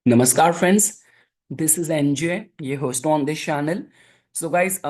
Namaskar friends, this is NJ, your host on this channel. So guys,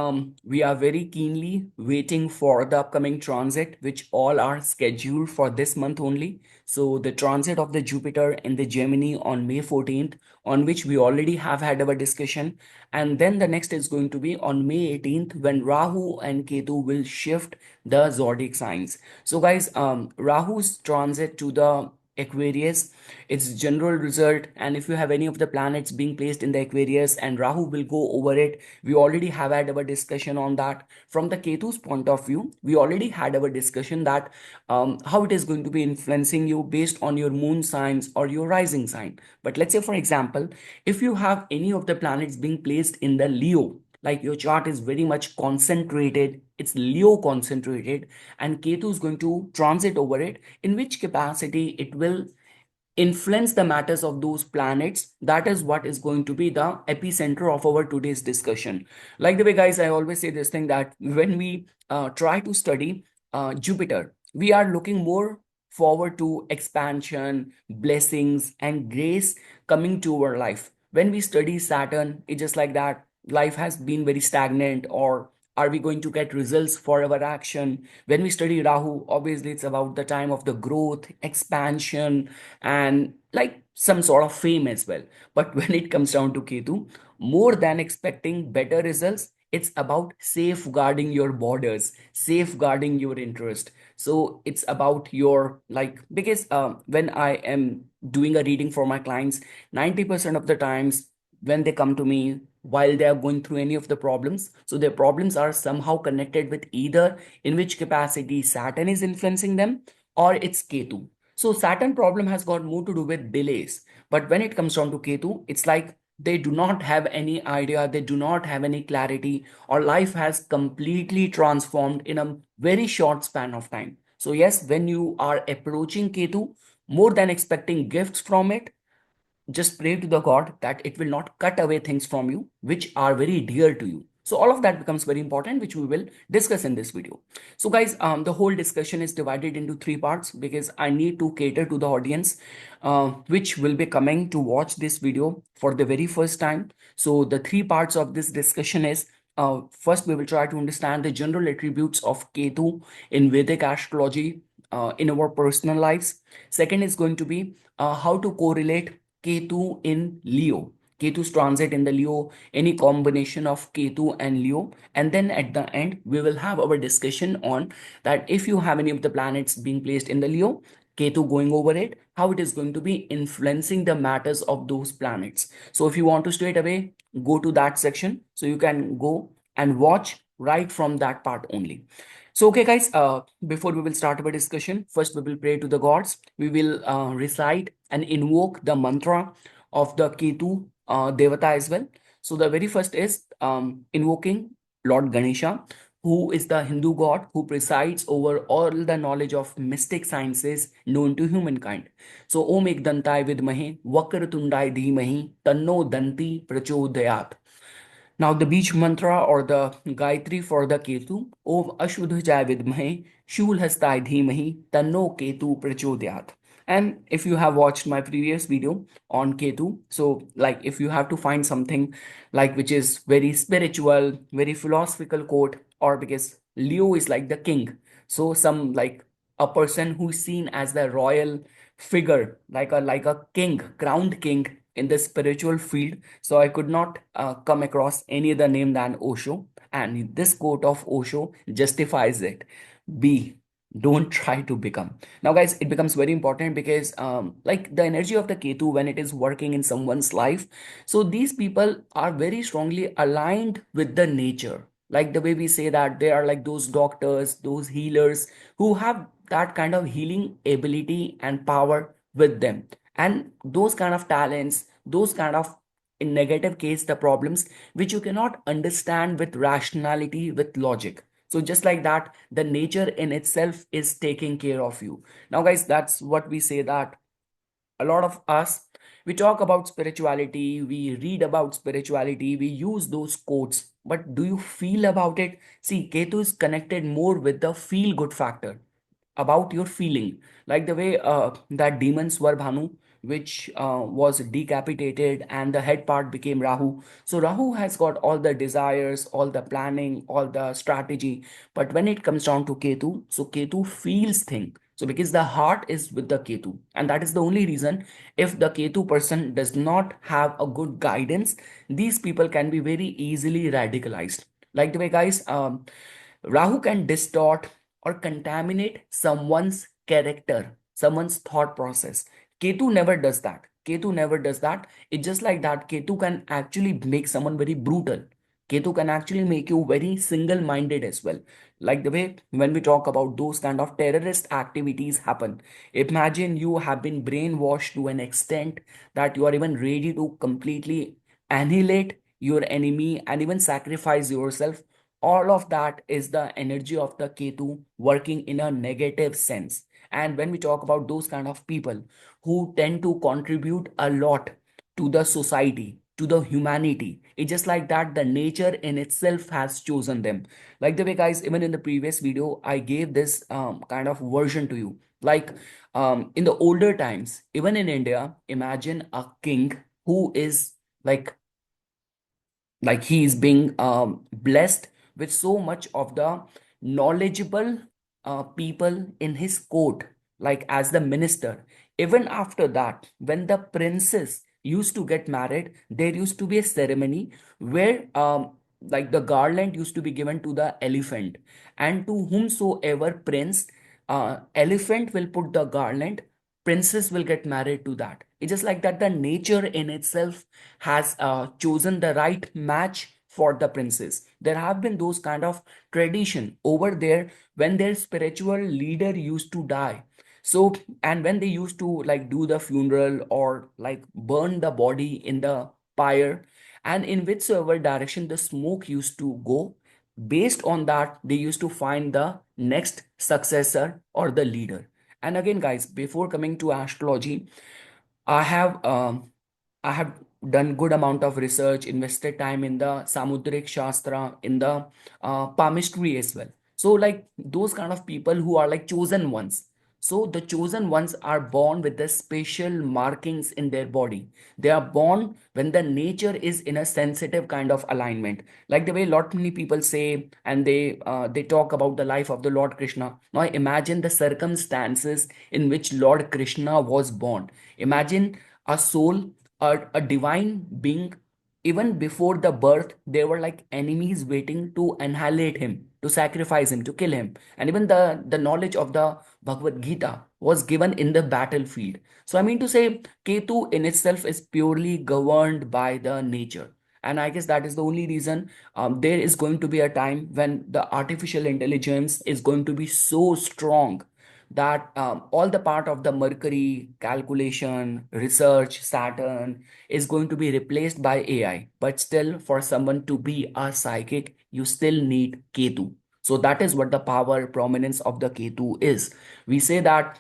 we are very keenly waiting for the upcoming transit, which all are scheduled for this month only. So the transit of the Jupiter in the Gemini on May 14th, on which we already have had our discussion. And then the next is going to be on May 18th when Rahu and Ketu will shift the zodiac signs. So guys, Rahu's transit to the Aquarius, its general result, and if you have any of the planets being placed in the Aquarius and Rahu will go over it, we already have had our discussion on that. From the Ketu's point of view, we already had our discussion that how it is going to be influencing you based on your moon signs or your rising sign. But let's say, for example, if you have any of the planets being placed in the Leo, like your chart is very much concentrated, it's Leo concentrated, and Ketu is going to transit over it, in which capacity it will influence the matters of those planets. That is what is going to be the epicenter of our today's discussion. Like the way, guys, I always say this thing that when we try to study Jupiter, we are looking more forward to expansion, blessings, and grace coming to our life. When we study Saturn, it's just like that life has been very stagnant, or are we going to get results for our action? When we study Rahu, obviously it's about the time of the growth, expansion, and like some sort of fame as well. But when it comes down to Ketu, more than expecting better results, it's about safeguarding your borders, safeguarding your interest. So it's about your like, because when I am doing a reading for my clients, 90% of the times when they come to me while they are going through any of the problems, so their problems are somehow connected with either in which capacity Saturn is influencing them or it's Ketu. So Saturn problem has got more to do with delays. But when it comes down to Ketu, it's like they do not have any idea, they do not have any clarity, or life has completely transformed in a very short span of time. So yes, when you are approaching Ketu, more than expecting gifts from it, just pray to the god that it will not cut away things from you which are very dear to you. So all of that becomes very important, which we will discuss in this video. So guys, the whole discussion is divided into three parts because I need to cater to the audience which will be coming to watch this video for the very first time. So the three parts of this discussion is, first we will try to understand the general attributes of Ketu in Vedic astrology in our personal lives. Second is going to be how to correlate Ketu in Leo. Ketu's transit in the Leo, any combination of Ketu and Leo. And then at the end, we will have our discussion on that if you have any of the planets being placed in the Leo, Ketu going over it, how it is going to be influencing the matters of those planets. So if you want to straight away go to that section, so you can go and watch right from that part only. So, okay, guys, before we will start our discussion, first we will pray to the gods. We will recite and invoke the mantra of the Ketu Devata as well. So, the very first is invoking Lord Ganesha, who is the Hindu god who presides over all the knowledge of mystic sciences known to humankind. So, Om Ekdantai Vidmahe Vakratundai Dhimahi Tanno Danti Prachodayat. Now the beach mantra or the Gayatri for the Ketu, Om Ashudhajaya Vidmahe Shulhastai Dhimahi Tanno Ketu Prachodayat. And if you have watched my previous video on Ketu, so like if you have to find something like which is very spiritual, very philosophical quote, or because Leo is like the king, so some like a person who is seen as the royal figure, like a king, crowned king in the spiritual field. So I could not come across any other name than Osho, and this quote of Osho justifies it. Be, don't try to become. Now guys, it becomes very important because like the energy of the Ketu when it is working in someone's life, so these people are very strongly aligned with the nature, like the way we say that they are like those doctors, those healers who have that kind of healing ability and power with them, and those kind of talents, those kind of, in negative case, the problems which you cannot understand with rationality, with logic. So just like that, the nature in itself is taking care of you. Now guys, that's what we say, that a lot of us, we talk about spirituality, we read about spirituality, we use those quotes, but do you feel about it? See, Ketu is connected more with the feel good factor, about your feeling, like the way that demon Swarbhanu, which was decapitated, and the head part became Rahu. So Rahu has got all the desires, all the planning, all the strategy. But when it comes down to Ketu, so Ketu feels thing. So because the heart is with the Ketu, and that is the only reason, if the Ketu person does not have a good guidance, these people can be very easily radicalized. Like the way, guys, Rahu can distort or contaminate someone's character, someone's thought process. Ketu never does that. Ketu never does that. It's just like that. Ketu can actually make someone very brutal. Ketu can actually make you very single minded as well. Like the way when we talk about those kind of terrorist activities happen, imagine you have been brainwashed to an extent that you are even ready to completely annihilate your enemy and even sacrifice yourself. All of that is the energy of the Ketu working in a negative sense. And when we talk about those kind of people who tend to contribute a lot to the society, to the humanity, it's just like that the nature in itself has chosen them. Like the way, guys, even in the previous video I gave this kind of version to you. Like in the older times, even in India, imagine a king who is like he is being blessed with so much of the knowledgeable people in his court, like as the minister. Even after that, when the princess used to get married, there used to be a ceremony where like the garland used to be given to the elephant, and to whomsoever prince elephant will put the garland, princess will get married to that. It's just like that the nature in itself has chosen the right match for the princess. There have been those kind of tradition over there when their spiritual leader used to die. So, and when they used to like do the funeral or like burn the body in the pyre, and in whichsoever direction the smoke used to go, based on that, they used to find the next successor or the leader. And again, guys, before coming to astrology, I have I have done good amount of research, invested time in the Samudrik Shastra, in the palmistry as well. So like those kind of people who are like chosen ones. So the chosen ones are born with the special markings in their body. They are born when the nature is in a sensitive kind of alignment. Like the way lot many people say, and they talk about the life of the Lord Krishna. Now imagine the circumstances in which Lord Krishna was born. Imagine a soul, a divine being. Even before the birth, there were like enemies waiting to annihilate him, to sacrifice him, to kill him. And even the knowledge of the Bhagavad Gita was given in the battlefield. So I mean to say, Ketu in itself is purely governed by the nature. And I guess that is the only reason there is going to be a time when the artificial intelligence is going to be so strong that all the part of the Mercury calculation, research, Saturn is going to be replaced by AI. But still, for someone to be a psychic, you still need Ketu. So that is what the power prominence of the Ketu is. We say that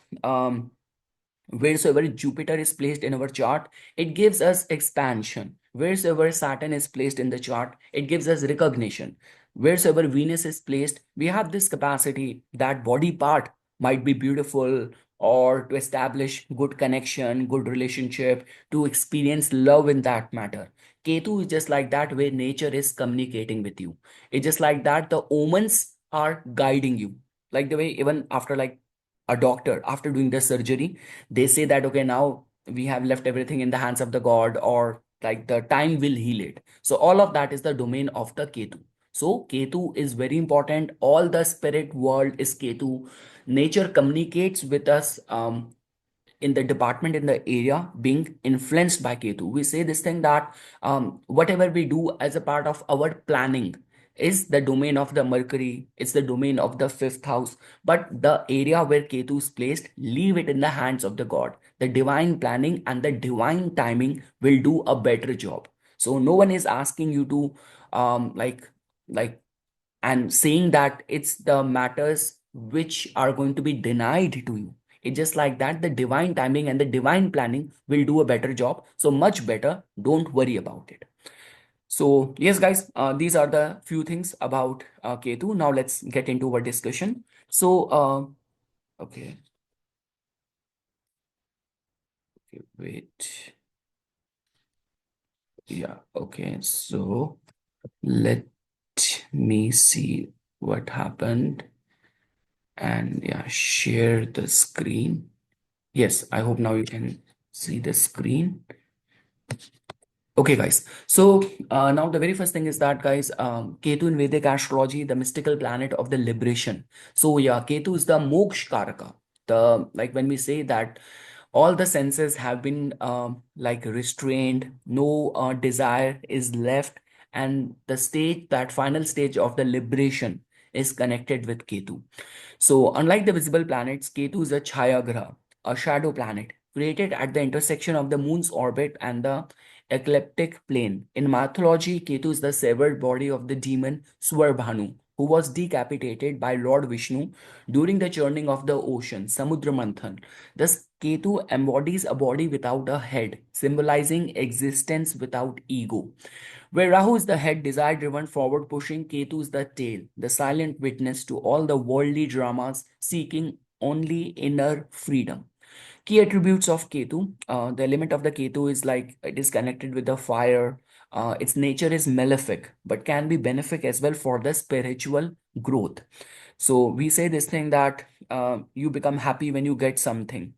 wheresoever Jupiter is placed in our chart, it gives us expansion. Wheresoever Saturn is placed in the chart, it gives us recognition. Wheresoever Venus is placed, we have this capacity that body part might be beautiful, or to establish good connection, good relationship, to experience love in that matter. Ketu is just like that, where nature is communicating with you. It's just like that the omens are guiding you. Like the way even after like a doctor, after doing the surgery, they say that okay, now we have left everything in the hands of the god, or like the time will heal it. So all of that is the domain of the Ketu. So Ketu is very important. All the spirit world is Ketu. Nature communicates with us in the department, in the area being influenced by Ketu. We say this thing that whatever we do as a part of our planning is the domain of the Mercury, it's the domain of the fifth house. But the area where Ketu is placed, leave it in the hands of the god. The divine planning and the divine timing will do a better job. So no one is asking you to like and saying that it's the matters which are going to be denied to you. It's just like that the divine timing and the divine planning will do a better job. So much better. Don't worry about it. So yes, guys, these are the few things about Ketu. Now let's get into our discussion. So okay. Okay, wait. Yeah, okay. So let me see what happened. And yeah, share the screen. Yes, I hope now you can see the screen. Okay, guys. So now the very first thing is that, guys, Ketu in Vedic astrology, the mystical planet of the liberation. So yeah, Ketu is the moksha karaka. The, like, when we say that all the senses have been like restrained, no desire is left, and the stage, that final stage of the liberation, is connected with Ketu. So, unlike the visible planets, Ketu is a Chaya Graha, a shadow planet, created at the intersection of the moon's orbit and the ecliptic plane. In mythology, Ketu is the severed body of the demon Swarbhanu, who was decapitated by Lord Vishnu during the churning of the ocean, Samudra Manthan. Thus, Ketu embodies a body without a head, symbolizing existence without ego. Where Rahu is the head, desire driven, forward pushing, Ketu is the tail, the silent witness to all the worldly dramas, seeking only inner freedom. Key attributes of Ketu. The element of the Ketu is like it is connected with the fire. Its nature is malefic, but can be benefic as well for the spiritual growth. So we say this thing that you become happy when you get something.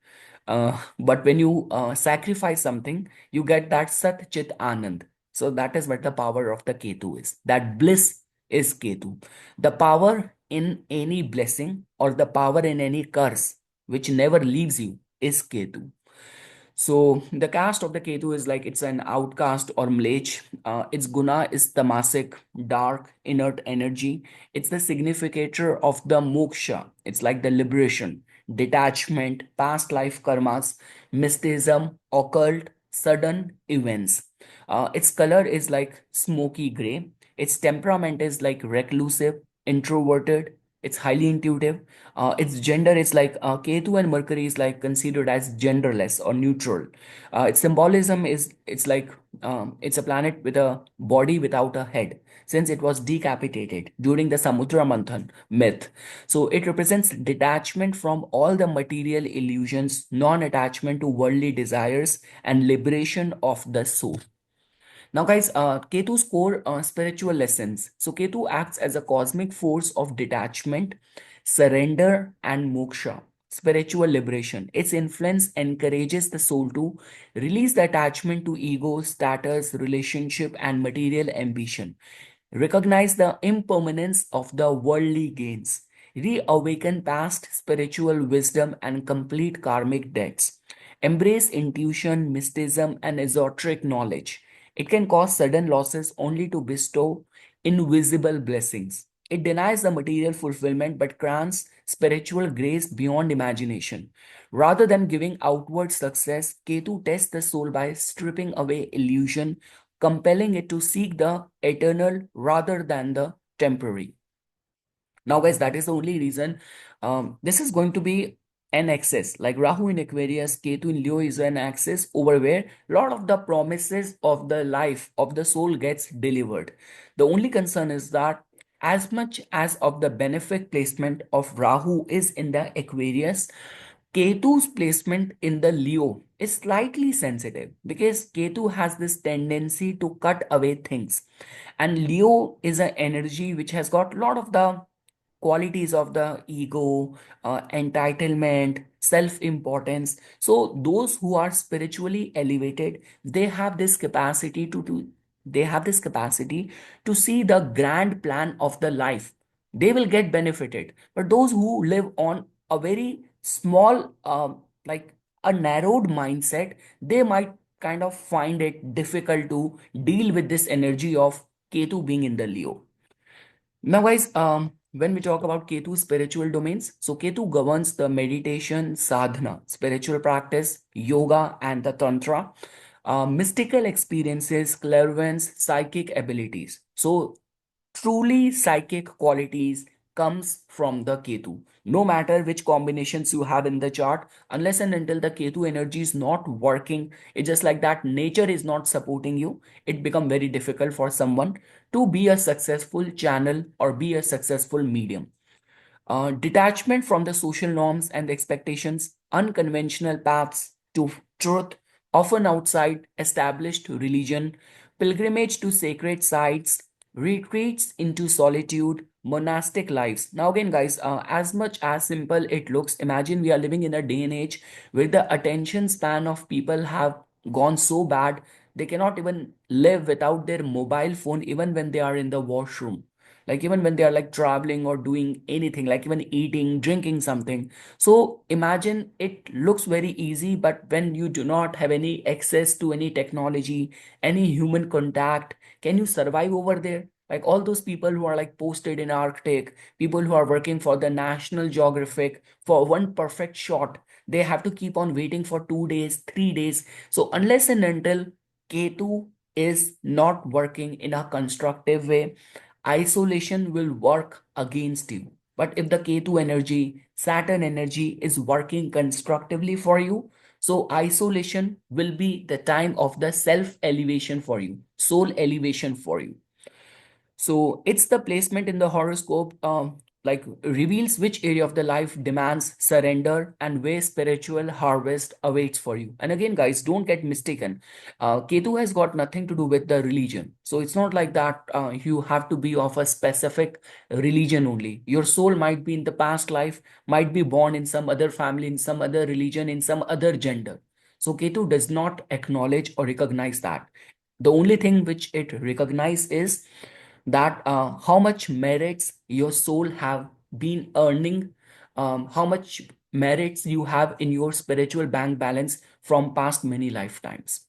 But when you sacrifice something, you get that Sat Chit Anand. So that is what the power of the Ketu is. That bliss is Ketu. The power in any blessing or the power in any curse, which never leaves you, is Ketu. So the caste of the Ketu is like it's an outcast or mlech. Its guna is tamasic, dark, inert energy. It's the significator of the moksha. It's like the liberation, detachment, past life karmas, mysticism, occult, sudden events. Its color is like smoky gray. Its temperament is like reclusive, introverted. It's highly intuitive. Its gender is like Ketu and Mercury is like considered as genderless or neutral. Its symbolism is it's like it's a planet with a body without a head, since it was decapitated during the Samudra Manthan myth. So it represents detachment from all the material illusions, non-attachment to worldly desires, and liberation of the soul. Now, guys, Ketu's core spiritual lessons. So, Ketu acts as a cosmic force of detachment, surrender, and moksha, spiritual liberation. Its influence encourages the soul to release the attachment to ego, status, relationship, and material ambition. Recognize the impermanence of the worldly gains. Reawaken past spiritual wisdom and complete karmic debts. Embrace intuition, mysticism, and esoteric knowledge. It can cause sudden losses only to bestow invisible blessings. It denies the material fulfillment but grants spiritual grace beyond imagination. Rather than giving outward success, Ketu tests the soul by stripping away illusion, compelling it to seek the eternal rather than the temporary. Now, guys, that is the only reason this is going to be an axis. Like Rahu in Aquarius, Ketu in Leo is an axis over where a lot of the promises of the life of the soul gets delivered. The only concern is that as much as of the benefic placement of Rahu is in the Aquarius, Ketu's placement in the Leo is slightly sensitive because Ketu has this tendency to cut away things. And Leo is an energy which has got a lot of the qualities of the ego, entitlement, self importance. So, those who are spiritually elevated, they have this capacity they have this capacity to see the grand plan of the life. They will get benefited. But those who live on a very small, like a narrowed mindset, they might kind of find it difficult to deal with this energy of Ketu being in the Leo. Now, guys, when we talk about Ketu spiritual domains, so Ketu governs the meditation, sadhana, spiritual practice, yoga, and the tantra, mystical experiences, clairvoyance, psychic abilities. So truly psychic qualities comes from the Ketu. No matter which combinations you have in the chart, unless and until the Ketu energy is not working, it's just like that nature is not supporting you, it become very difficult for someone to be a successful channel or be a successful medium. Detachment from the social norms and expectations, unconventional paths to truth, often outside established religion, pilgrimage to sacred sites, retreats into solitude, monastic lives. Now, again, guys, as much as simple it looks, imagine we are living in a day and age where the attention span of people have gone so bad they cannot even live without their mobile phone even when they are in the washroom, like even when they are like traveling or doing anything, like even eating, drinking something. So imagine it looks very easy, but when you do not have any access to any technology, any human contact, can you survive over there? Like all those people who are like posted in Arctic, people who are working for the National Geographic for one perfect shot, they have to keep on waiting for 2 days, 3 days. So unless and until Ketu is not working in a constructive way, isolation will work against you. But if the Ketu energy, Saturn energy is working constructively for you, so isolation will be the time of the self elevation for you, soul elevation for you. So it's the placement in the horoscope, like reveals which area of the life demands surrender and where spiritual harvest awaits for you. And again, guys, don't get mistaken. Ketu has got nothing to do with the religion. So it's not like that you have to be of a specific religion only. Your soul might be in the past life, might be born in some other family, in some other religion, in some other gender. So Ketu does not acknowledge or recognize that. The only thing which it recognizes is that how much merits your soul have been earning, how much merits you have in your spiritual bank balance from past many lifetimes.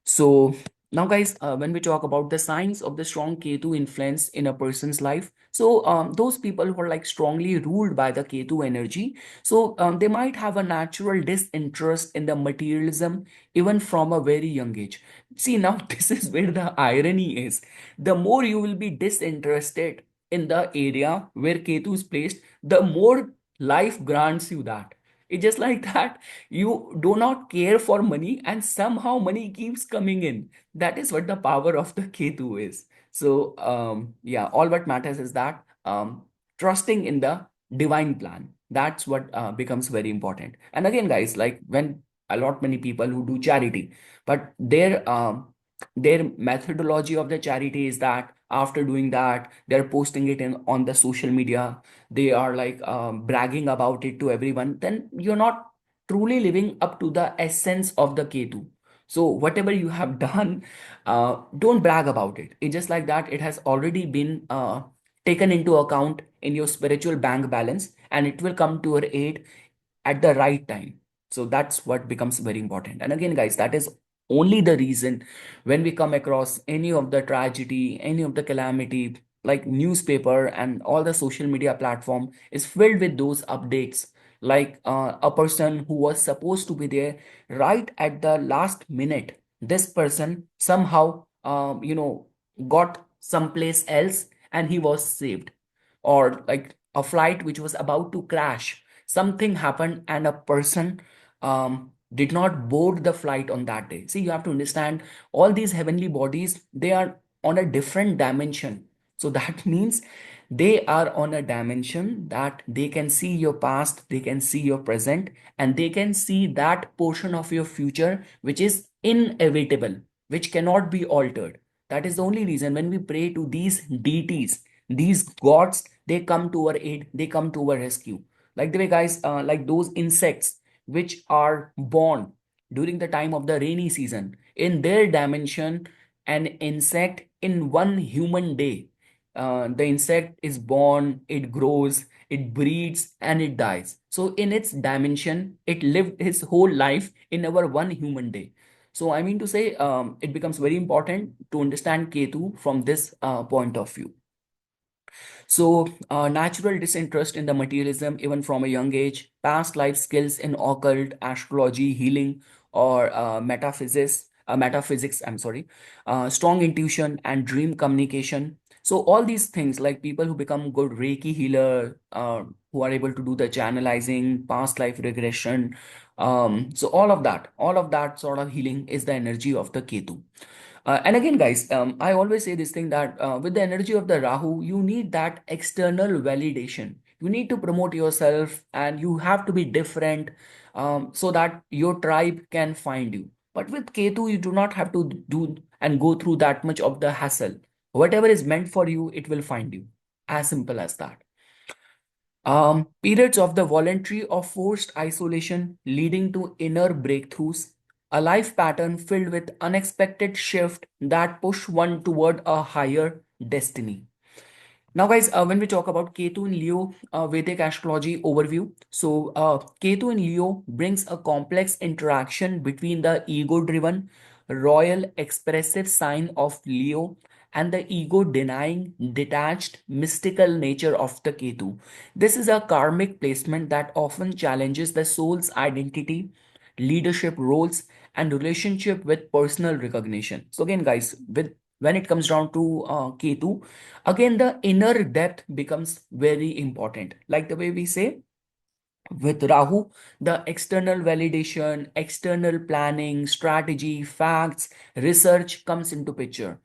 So now, guys, when we talk about the signs of the strong Ketu influence in a person's life, so those people who are like strongly ruled by the Ketu energy, so they might have a natural disinterest in the materialism even from a very young age. See, now this is where the irony is. The more you will be disinterested in the area where Ketu is placed, the more life grants you that. It's just like that you do not care for money and somehow money keeps coming in. That is what the power of the Ketu is. So yeah, all what matters is that trusting in the divine plan. That's what becomes very important. And again, guys, like when a lot many people who do charity, but their methodology of the charity is that after doing that they're posting it in on the social media, they are like bragging about it to everyone, then you're not truly living up to the essence of the Ketu. So whatever you have done, don't brag about it. It's just like that. It has already been taken into account in your spiritual bank balance, and it will come to your aid at the right time. So that's what becomes very important. And again, guys, that is only the reason when we come across any of the tragedy, any of the calamity, like newspaper and all the social media platform is filled with those updates, like a person who was supposed to be there right at the last minute, this person somehow got someplace else and he was saved. Or like a flight which was about to crash, something happened and a person did not board the flight on that day. See, you have to understand, all these heavenly bodies, they are on a different dimension. So that means they are on a dimension that they can see your past, they can see your present, and they can see that portion of your future which is inevitable, which cannot be altered. That is the only reason when we pray to these deities, these gods, they come to our aid, they come to our rescue. Like the way, guys, like those insects which are born during the time of the rainy season, in their dimension, an insect in one human day, the insect is born, it grows, it breeds, and it dies. So in its dimension, it lived his whole life in our one human day. So I mean to say, it becomes very important to understand Ketu from this point of view. So, natural disinterest in the materialism, even from a young age, past life skills in occult, astrology, healing, or metaphysics, I'm sorry, strong intuition and dream communication. So, all these things, like people who become good Reiki healer, who are able to do the channelizing, past life regression. So, all of that sort of healing is the energy of the Ketu. And again, guys, I always say this thing that with the energy of the Rahu, you need that external validation. You need to promote yourself and you have to be different so that your tribe can find you. But with Ketu, you do not have to do and go through that much of the hassle. Whatever is meant for you, it will find you. As simple as that. Periods of the voluntary or forced isolation leading to inner breakthroughs, a life pattern filled with unexpected shift that push one toward a higher destiny. Now, guys, when we talk about Ketu in Leo, Vedic astrology overview, so Ketu in Leo brings a complex interaction between the ego-driven, royal, expressive sign of Leo and the ego-denying, detached, mystical nature of the Ketu. This is a karmic placement that often challenges the soul's identity, leadership roles, and relationship with personal recognition. So again, guys, with when it comes down to Ketu, again the inner depth becomes very important. Like the way we say with Rahu, the external validation, external planning, strategy, facts, research comes into picture.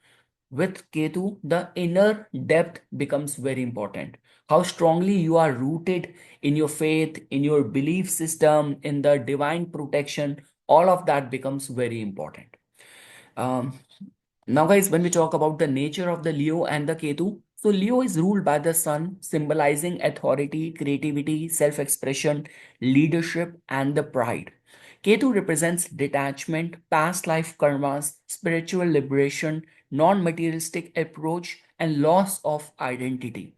With Ketu, the inner depth becomes very important. How strongly you are rooted in your faith, in your belief system, in the divine protection, all of that becomes very important. Um, Now, guys, when we talk about the nature of the Leo and the Ketu, so Leo is ruled by the sun, symbolizing authority, creativity, self expression, leadership, and the pride. Ketu represents detachment, past life karmas, spiritual liberation, non materialistic approach, and loss of identity.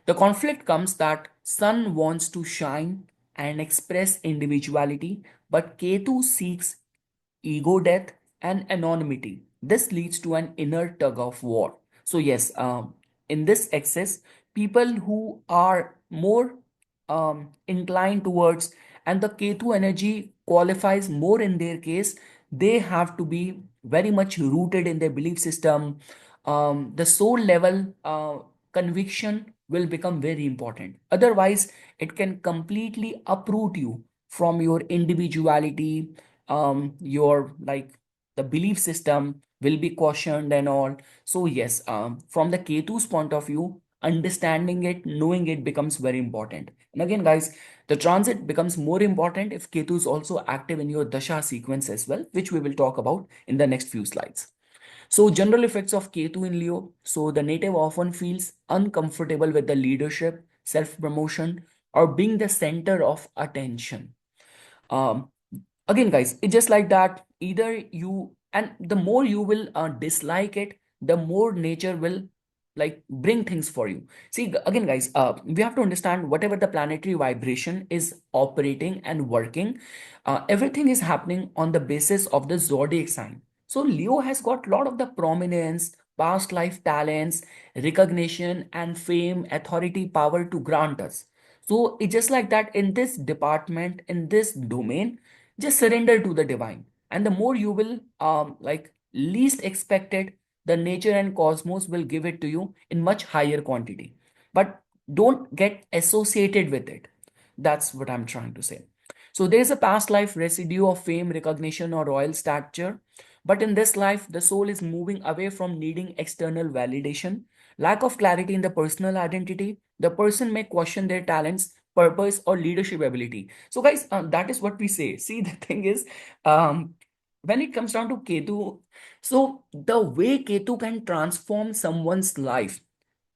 The conflict comes that sun wants to shine and express individuality, but Ketu seeks ego death, and anonymity. This leads to an inner tug of war. So, yes, in this excess, people who are more inclined towards, and the Ketu energy qualifies more in their case, they have to be very much rooted in their belief system. The soul level conviction will become very important. Otherwise, it can completely uproot you from your individuality, your like the belief system will be cautioned and all. So yes, from the Ketu's point of view, understanding it, knowing it becomes very important. And again, guys, the transit becomes more important if Ketu is also active in your dasha sequence as well, which we will talk about in the next few slides. So general effects of Ketu in Leo, so the native often feels uncomfortable with the leadership, self promotion, or being the center of attention. um Again, guys, it's just like that. Either you, and the more you will dislike it, the more nature will like bring things for you. See, again, guys, we have to understand whatever the planetary vibration is operating and working, everything is happening on the basis of the zodiac sign. So Leo has got a lot of the prominence, past life talents, recognition, and fame, authority, power to grant us. So it's just like that in this department, in this domain, just surrender to the divine. And the more you will like least expect it, the nature and cosmos will give it to you in much higher quantity. But don't get associated with it. That's what I'm trying to say. So there's a past life residue of fame, recognition, or royal stature. But in this life, the soul is moving away from needing external validation, lack of clarity in the personal identity. The person may question their talents, purpose, or leadership ability. So, guys, that is what we say. See, the thing is, um, when it comes down to Ketu, so the way Ketu can transform someone's life,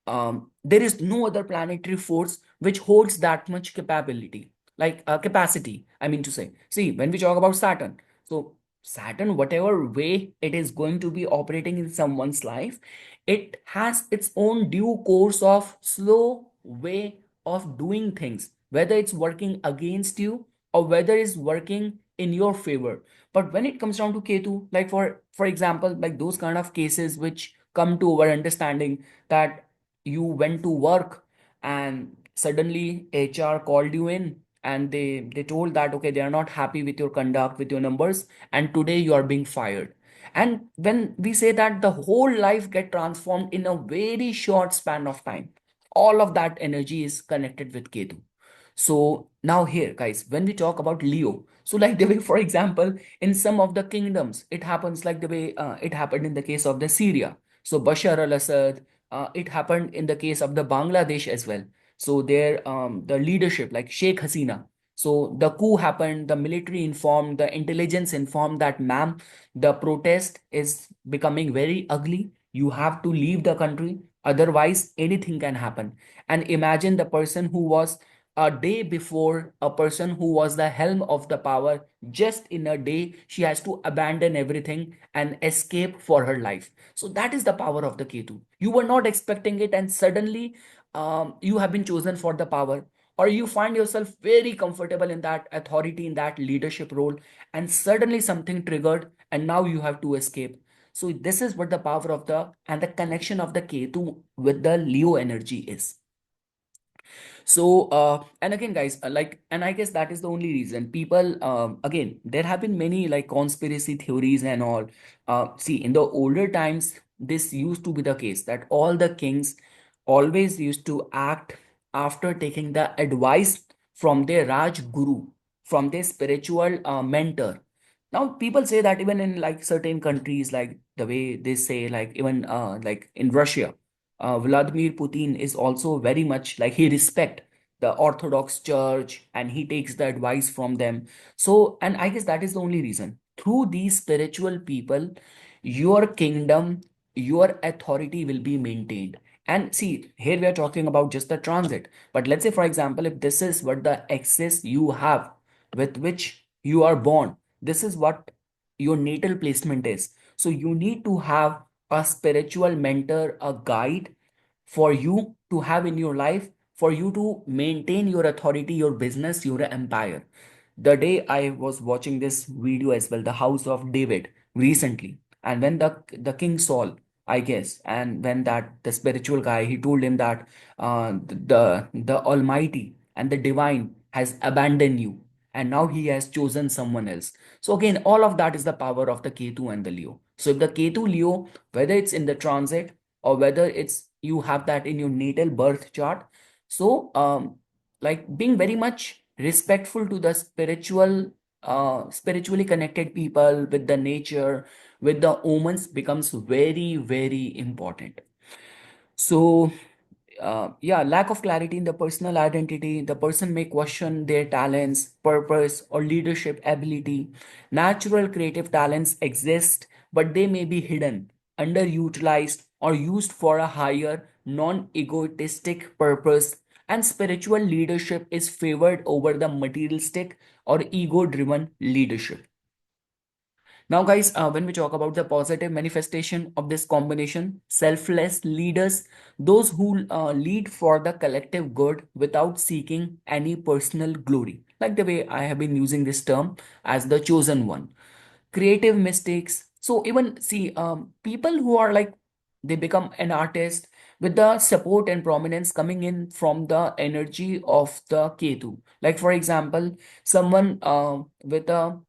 there is no other planetary force which holds that much capability, like capacity. I mean to say, see, when we talk about Saturn, so Saturn, whatever way it is going to be operating in someone's life, it has its own due course of slow way of doing things, whether it's working against you or whether it's working in your favor. But when it comes down to Ketu, like for example, like those kind of cases which come to our understanding, that you went to work and suddenly HR called you in and they told that okay, they are not happy with your conduct, with your numbers, and today you are being fired. And when we say that the whole life get transformed in a very short span of time, all of that energy is connected with Ketu. So now here, guys, when we talk about Leo, so like the way, for example, in some of the kingdoms, it happens like the way it happened in the case of the Syria. So Bashar al-Assad, it happened in the case of the Bangladesh as well. So there, the leadership like Sheikh Hasina. So the coup happened, the military informed, the intelligence informed that, ma'am, the protest is becoming very ugly. You have to leave the country, otherwise, anything can happen. And imagine the person who was a day before, a person who was the helm of the power, just in a day, she has to abandon everything and escape for her life. So that is the power of the Ketu. You were not expecting it, and suddenly you have been chosen for the power, or you find yourself very comfortable in that authority, in that leadership role, and suddenly something triggered and now you have to escape. So this is what the power of the and the connection of the Ketu with the Leo energy is. So and again guys, and I guess that is the only reason people, again, there have been many like conspiracy theories and all. See, in the older times this used to be the case that all the kings always used to act after taking the advice from their Raj Guru, from their spiritual mentor. Now people say that even in like certain countries, like the way they say, like even like in Russia, Vladimir Putin is also very much like he respect the Orthodox Church and he takes the advice from them. So, and I guess that is the only reason. Through these spiritual people, your kingdom, your authority will be maintained. And see, here we are talking about just the transit. But let's say, for example, if this is what the access you have with which you are born, this is what your natal placement is. So you need to have a spiritual mentor, a guide for you to have in your life, for you to maintain your authority, your business, your empire. The day I was watching this video as well, the House of David recently, and when the King Saul, I guess, and when that the spiritual guy, he told him that the Almighty and the Divine has abandoned you, and now he has chosen someone else. So again, all of that is the power of the Ketu and the Leo. So if the Ketu Leo, whether it's in the transit or whether it's you have that in your natal birth chart, so like being very much respectful to the spiritually connected people with the nature, with the omens becomes very very important. So yeah, lack of clarity in the personal identity, the person may question their talents, purpose, or leadership ability. Natural creative talents exist, but they may be hidden, underutilized, or used for a higher non-egotistic purpose. And spiritual leadership is favored over the materialistic or ego-driven leadership. Now, guys, when we talk about the positive manifestation of this combination, selfless leaders, those who lead for the collective good without seeking any personal glory, like the way I have been using this term as the chosen one. Creative mistakes. So even see, people who are like they become an artist with the support and prominence coming in from the energy of the Ketu. Like for example, someone with a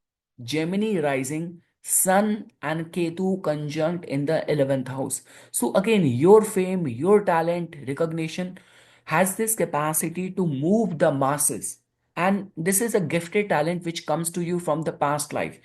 Gemini rising, Sun and Ketu conjunct in the 11th house. So again, your fame, your talent, recognition has this capacity to move the masses. And this is a gifted talent which comes to you from the past life.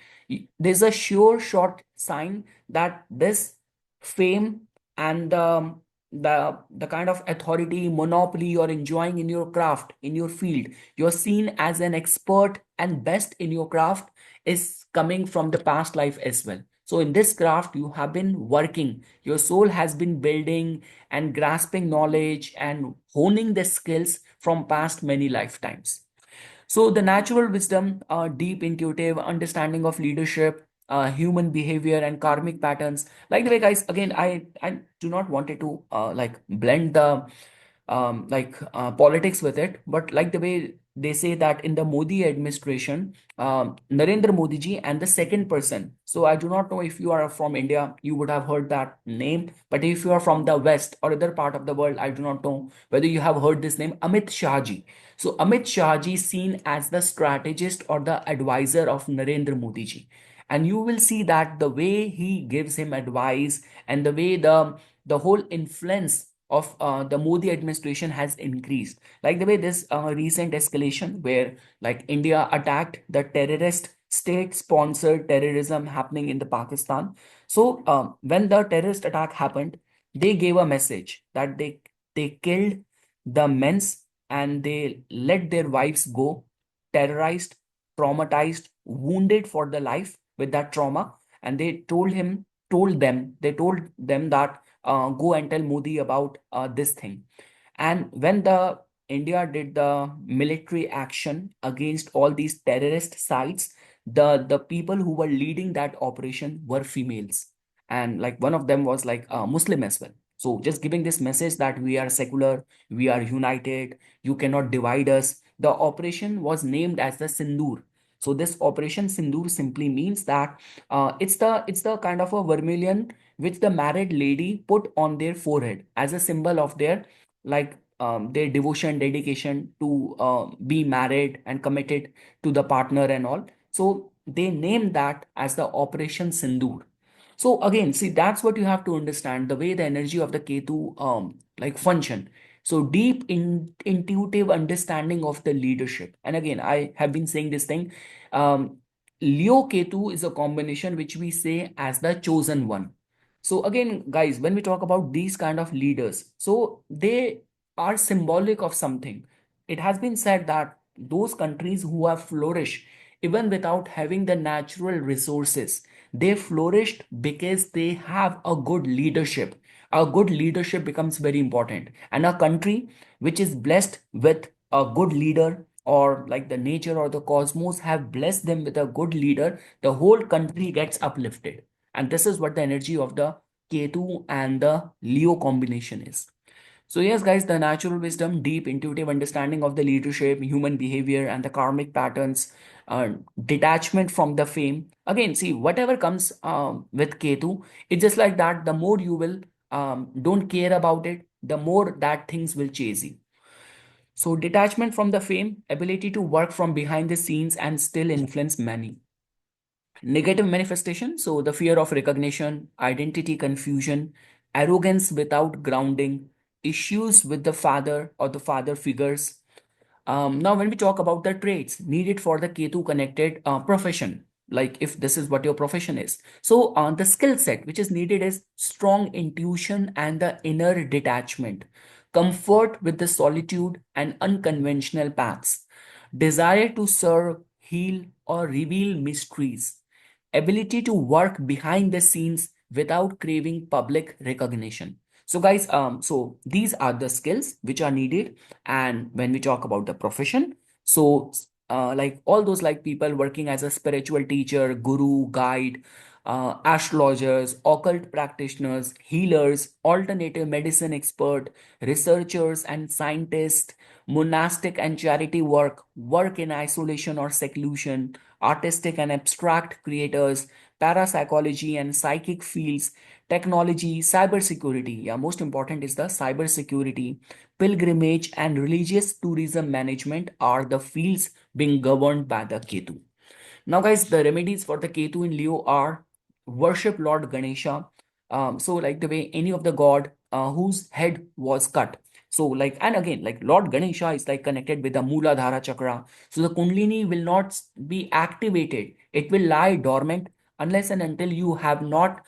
There's a sure short sign that this fame and the kind of authority, monopoly you're enjoying in your craft, in your field, you're seen as an expert and best in your craft, is coming from the past life as well. So in this craft, you have been working, your soul has been building and grasping knowledge and honing the skills from past many lifetimes. So the natural wisdom, deep intuitive understanding of leadership, human behavior, and karmic patterns. Like the way, guys, again, I do not wanted to like blend the politics with it, but like the way they say that in the Modi administration, Narendra Modi ji and the second person. So I do not know if you are from India, you would have heard that name, but if you are from the West or other part of the world, I do not know whether you have heard this name, Amit Shah ji. So Amit Shah ji is seen as the strategist or the advisor of Narendra Modi ji. And you will see that the way he gives him advice and the way the whole influence of the Modi administration has increased. Like the way this recent escalation where like India attacked the terrorist state-sponsored terrorism happening in the Pakistan. So when the terrorist attack happened, they gave a message that they killed the men's and they let their wives go terrorized, traumatized, wounded for the life with that trauma, and they told them that go and tell Modi about this thing. And when the India did the military action against all these terrorist sites, the people who were leading that operation were females, and like one of them was like a Muslim as well. So just giving this message that we are secular, we are united, you cannot divide us. The operation was named as the Sindoor. So this Operation Sindoor simply means that it's the kind of a vermilion which the married lady put on their forehead as a symbol of their devotion, dedication to be married and committed to the partner and all. So they named that as the Operation Sindoor. So again, see, that's what you have to understand, the way the energy of the Ketu function. So intuitive understanding of the leadership. And again, I have been saying this thing. Um, Leo Ketu is a combination which we say as the chosen one. So again, guys, when we talk about these kind of leaders, so they are symbolic of something. It has been said that those countries who have flourished even without having the natural resources, they flourished because they have a good leadership. A good leadership becomes very important, and a country which is blessed with a good leader, or like the nature or the cosmos have blessed them with a good leader, the whole country gets uplifted. And this is what the energy of the Ketu and the Leo combination is. So, yes, guys, the natural wisdom, deep intuitive understanding of the leadership, human behavior, and the karmic patterns, detachment from the fame. Again, see, whatever comes with Ketu, it's just like that. The more you will don't care about it, the more that things will chase you. So, detachment from the fame, ability to work from behind the scenes and still influence many. Negative manifestation, so the fear of recognition, identity confusion, arrogance without grounding, issues with the father or the father figures. Now, when we talk about the traits needed for the Ketu connected profession, like if this is what your profession is, so the skill set which is needed is strong intuition and the inner detachment, comfort with the solitude and unconventional paths, desire to serve, heal, or reveal mysteries, ability to work behind the scenes without craving public recognition. So guys, so these are the skills which are needed. And when we talk about the profession, so like all those like people working as a spiritual teacher, guru, guide, astrologers, occult practitioners, healers, alternative medicine expert, researchers and scientists, monastic and charity work, work in isolation or seclusion, artistic and abstract creators, parapsychology and psychic fields, technology, cybersecurity. Yeah, most important is the cybersecurity, pilgrimage, and religious tourism management are the fields being governed by the Ketu. Now, guys, the remedies for the Ketu in Leo are worship Lord Ganesha. So, like the way any of the god whose head was cut. So, like, and again, like Lord Ganesha is like connected with the Mooladhara chakra. So, the Kundalini will not be activated, it will lie dormant unless and until you have not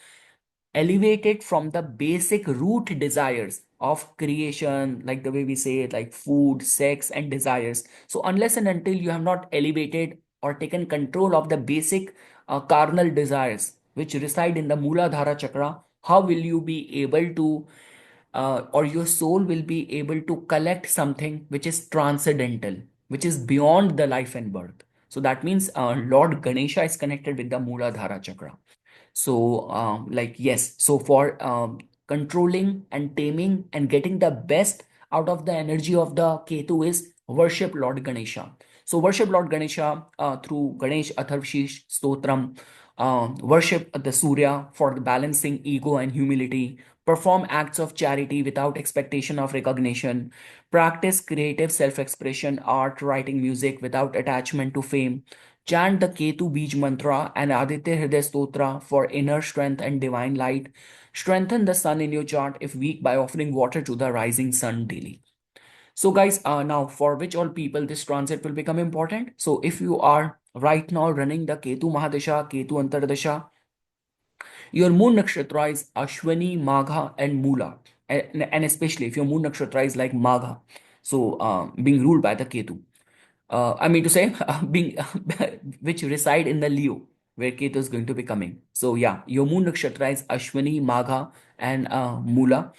elevated from the basic root desires of creation, like the way we say it, like food, sex, and desires. So, unless and until you have not elevated or taken control of the basic carnal desires which reside in the Mooladhara chakra, how will you be able to, or your soul will be able to collect something which is transcendental, which is beyond the life and birth? So, that means Lord Ganesha is connected with the Mooladhara chakra. So, yes, so for controlling and taming and getting the best out of the energy of the Ketu is worship Lord Ganesha. So, worship Lord Ganesha through Ganesh Atharvashish Stotram, worship the Surya for the balancing ego and humility, perform acts of charity without expectation of recognition, practice creative self expression, art, writing, music without attachment to fame. Chant the Ketu Bij mantra and Aditya Hriday Stotra for inner strength and divine light. Strengthen the sun in your chart if weak by offering water to the rising sun daily. So, guys, now for which all people this transit will become important? So, if you are right now running the Ketu Mahadasha, Ketu Antardasha, your moon nakshatra is Ashwini, Magha, and Mula. And especially if your moon nakshatra is like Magha, so being ruled by the Ketu. I mean to say, being which reside in the Leo, where Ketu is going to be coming. So yeah, your moon nakshatra is Ashwini, Magha, and Mula.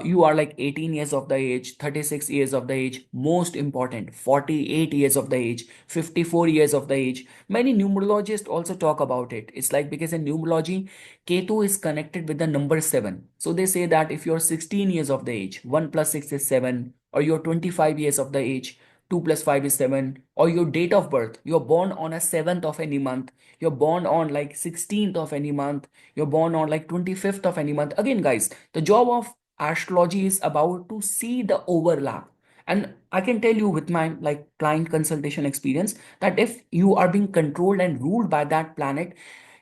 You are like 18 years of the age, 36 years of the age, most important, 48 years of the age, 54 years of the age. Many numerologists also talk about it. It's like because in numerology, Ketu is connected with the number 7. So they say that if you're 16 years of the age, 1 plus 6 is 7, or you're 25 years of the age, 2 plus 5 is 7, or your date of birth, you're born on a 7th of any month, you're born on like 16th of any month, you're born on like 25th of any month. Again, guys, the job of astrology is about to see the overlap. And I can tell you with my like client consultation experience that if you are being controlled and ruled by that planet,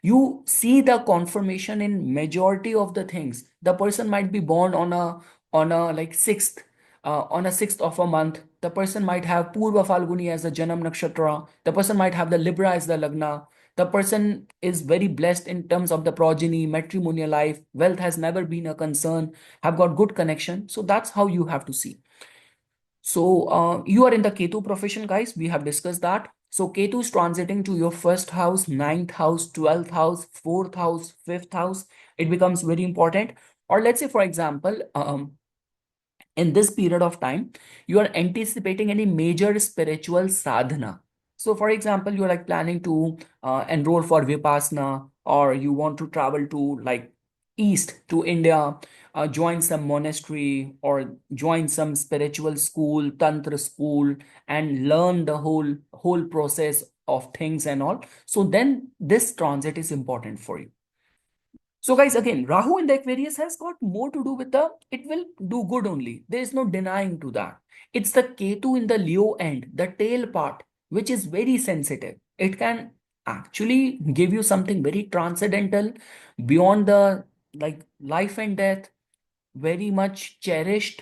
you see the confirmation in majority of the things. The person might be born on a like 6th, on a 6th of a month. The person might have Purva Falguni as the Janam Nakshatra. The person might have the Libra as the Lagna. The person is very blessed in terms of the progeny, matrimonial life. Wealth has never been a concern, have got good connection. So that's how you have to see. So you are in the Ketu profession, guys. We have discussed that. So Ketu is transiting to your first house, ninth house, 12th house, fourth house, fifth house. It becomes very important. Or let's say, for example, in this period of time, you are anticipating any major spiritual sadhana. So for example, you're like planning to enroll for vipassana, or you want to travel to like east to India, join some monastery or join some spiritual school, tantra school, and learn the whole process of things and all. So then this transit is important for you. So, guys, again, Rahu in the Aquarius has got more to do with it will do good only. There is no denying to that. It's the Ketu in the Leo end, the tail part, which is very sensitive. It can actually give you something very transcendental beyond the like life and death, very much cherished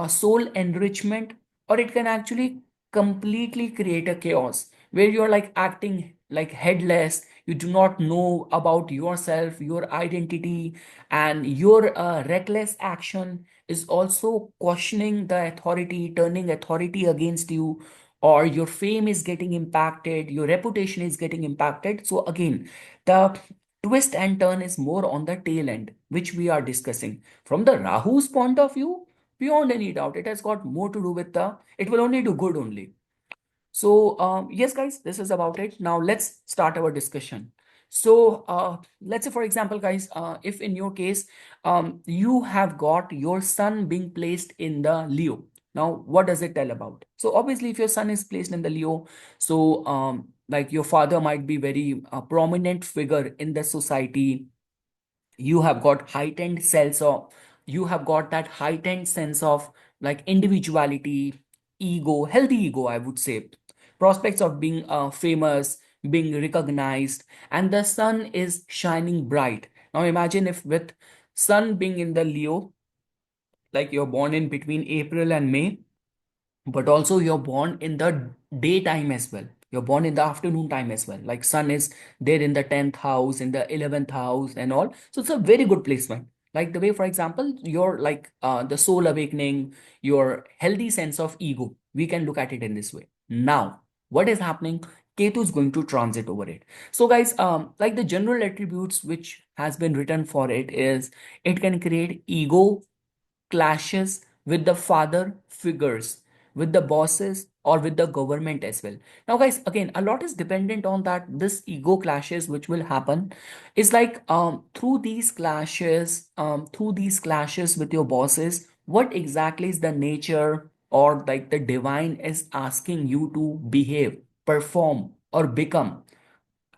soul enrichment, or it can actually completely create a chaos where you're like acting like headless. You do not know about yourself, your identity, and your reckless action is also questioning the authority, turning authority against you, or your fame is getting impacted, your reputation is getting impacted. So again, the twist and turn is more on the tail end, which we are discussing. From the Rahu's point of view, beyond any doubt, it has got more to do with it will only do good only. So, yes, guys, this is about it. Now, let's start our discussion. So, let's say, for example, guys, if in your case, you have got your sun being placed in the Leo. Now, what does it tell about? So, obviously, if your sun is placed in the Leo, so like your father might be very prominent figure in the society. You have got heightened sense of you have got that heightened sense of like individuality, ego, healthy ego, I would say, prospects of being famous, being recognized, and the sun is shining bright. Now imagine if with sun being in the Leo, like you're born in between April and May, but also you're born in the daytime as well, you're born in the afternoon time as well, like sun is there in the 10th house, in the 11th house and all. So it's a very good placement, like the way, for example, your like the soul awakening, your healthy sense of ego, we can look at it in this way. Now what is happening, Ketu is going to transit over it. So guys, like the general attributes which has been written for it is it can create ego clashes with the father figures, with the bosses, or with the government as well. Now, guys, again, a lot is dependent on that. This ego clashes which will happen is like through these clashes with your bosses, what exactly is the nature or like the divine is asking you to behave, perform, or become?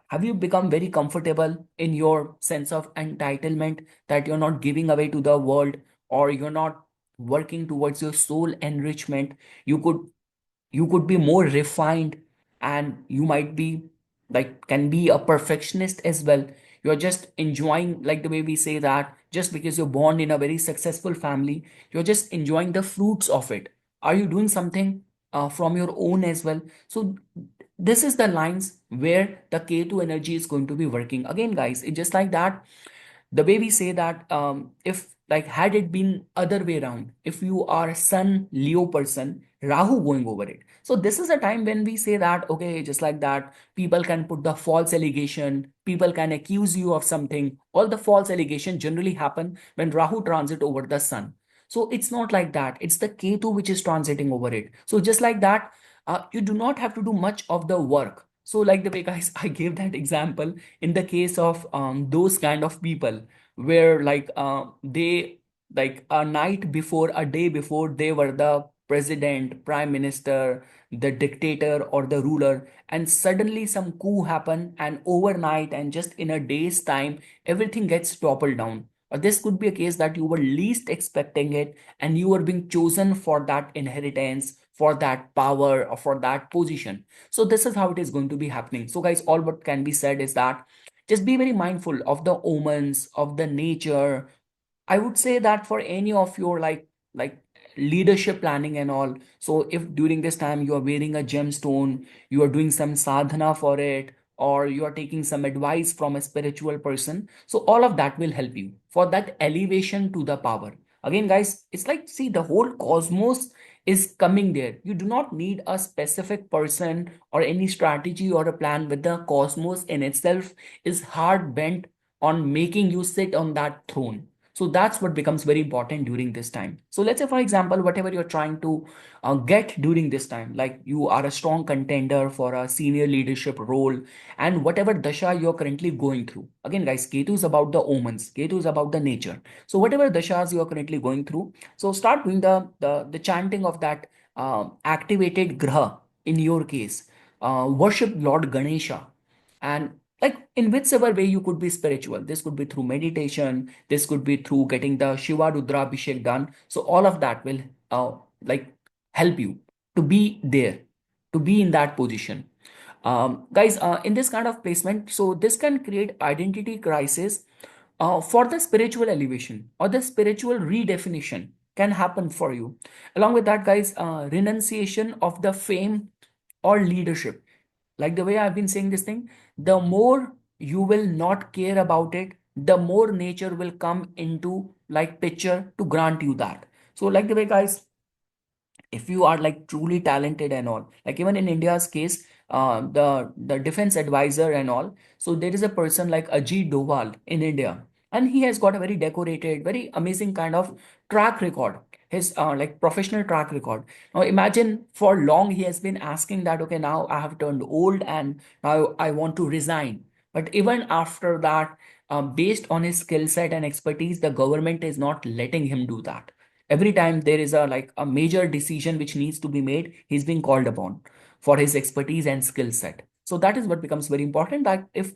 Have you become very comfortable in your sense of entitlement that you're not giving away to the world, or you're not working towards your soul enrichment? You could be more refined, and you might be like can be a perfectionist as well. You're just enjoying, like the way we say that just because you're born in a very successful family, you're just enjoying the fruits of it. Are you doing something from your own as well? So this is the lines where the K2 energy is going to be working. Again, guys, it's just like that. The way we say that, if like had it been other way around, if you are a sun Leo person, Rahu going over it. So this is a time when we say that, okay, just like that, people can put the false allegation, people can accuse you of something. All the false allegation generally happen when Rahu transit over the sun. So it's not like that. It's the Ketu which is transiting over it. So just like that, you do not have to do much of the work. So like the way guys, I gave that example in the case of those kind of people where like they like a night before, a day before, they were the president, prime minister, the dictator or the ruler, and suddenly some coup happen, and overnight and just in a day's time everything gets toppled down. Or this could be a case that you were least expecting it, and you were being chosen for that inheritance, for that power, or for that position. So this is how it is going to be happening. So guys, all what can be said is that just be very mindful of the omens, of the nature. I would say that for any of your like leadership planning and all. So if during this time you are wearing a gemstone, you are doing some sadhana for it, or you are taking some advice from a spiritual person, so all of that will help you for that elevation to the power. Again, guys, it's like, see, the whole cosmos is coming there. You do not need a specific person or any strategy or a plan, with the cosmos in itself is hard bent on making you sit on that throne. So that's what becomes very important during this time. So let's say, for example, whatever you're trying to get during this time, like you are a strong contender for a senior leadership role, and whatever dasha you're currently going through. Again, guys, Ketu is about the omens, Ketu is about the nature. So whatever dashas you're currently going through, so start doing the chanting of that activated graha in your case. Worship Lord Ganesha, and like in whichever way you could be spiritual. This could be through meditation, this could be through getting the Shiva Rudra Abhishek done. So all of that will like help you to be there, to be in that position. Guys, in this kind of placement, so this can create identity crisis. For the spiritual elevation or the spiritual redefinition can happen for you. Along with that, guys, renunciation of the fame or leadership. Like the way I've been saying this thing, the more you will not care about it, the more nature will come into like picture to grant you that. So like the way, guys, if you are like truly talented and all, like even in India's case, the defense advisor and all, so there is a person like Ajit Doval in India, and he has got a very decorated, very amazing kind of track record, his like professional track record. Now imagine, for long he has been asking that, okay, now I have turned old and now I want to resign. But even after that, based on his skill set and expertise, the government is not letting him do that. Every time there is a like a major decision which needs to be made, he's being called upon for his expertise and skill set. So that is what becomes very important, that if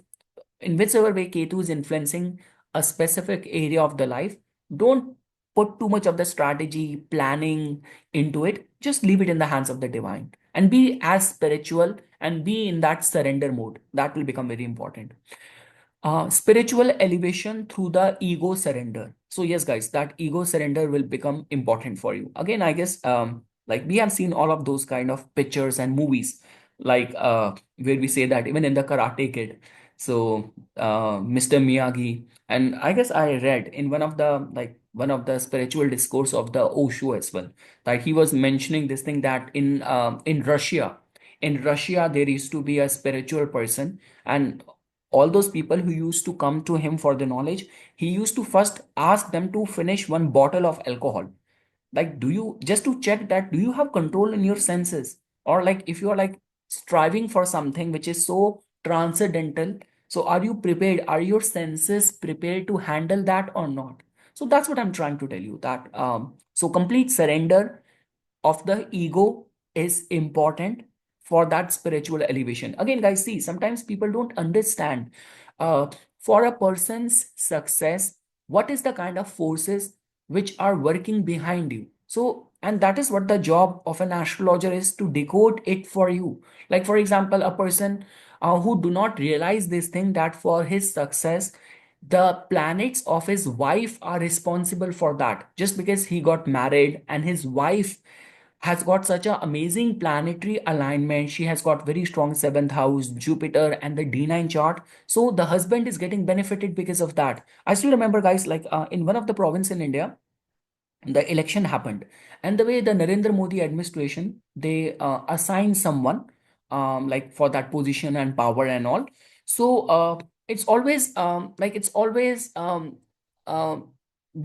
in whichever way Ketu is influencing a specific area of the life, don't put too much of the strategy planning into it. Just leave it in the hands of the divine and be as spiritual and be in that surrender mode. That will become very important. Spiritual elevation through the ego surrender. So yes, guys, that ego surrender will become important for you. Again, I guess like we have seen all of those kind of pictures and movies, like where we say that even in the Karate Kid. So Mr. Miyagi, and I guess I read in one of the spiritual discourse of the Osho as well, that he was mentioning this thing that in Russia there used to be a spiritual person, and all those people who used to come to him for the knowledge, he used to first ask them to finish one bottle of alcohol. Like, do you, just to check that do you have control in your senses, or like if you are like striving for something which is so transcendental, so are you prepared, are your senses prepared to handle that or not? So that's what I'm trying to tell you, that so complete surrender of the ego is important for that spiritual elevation. Again, guys, see, sometimes people don't understand, uh, for a person's success, what is the kind of forces which are working behind you. So, and that is what the job of an astrologer is, to decode it for you. Like for example, a person who do not realize this thing, that for his success the planets of his wife are responsible for that, just because he got married and his wife has got such an amazing planetary alignment. She has got very strong seventh house, Jupiter, and the D9 chart. So the husband is getting benefited because of that. I still remember, guys, like in one of the province in India, the election happened, and the way the Narendra Modi administration, they assigned someone like for that position and power and all. So it's always it's always uh,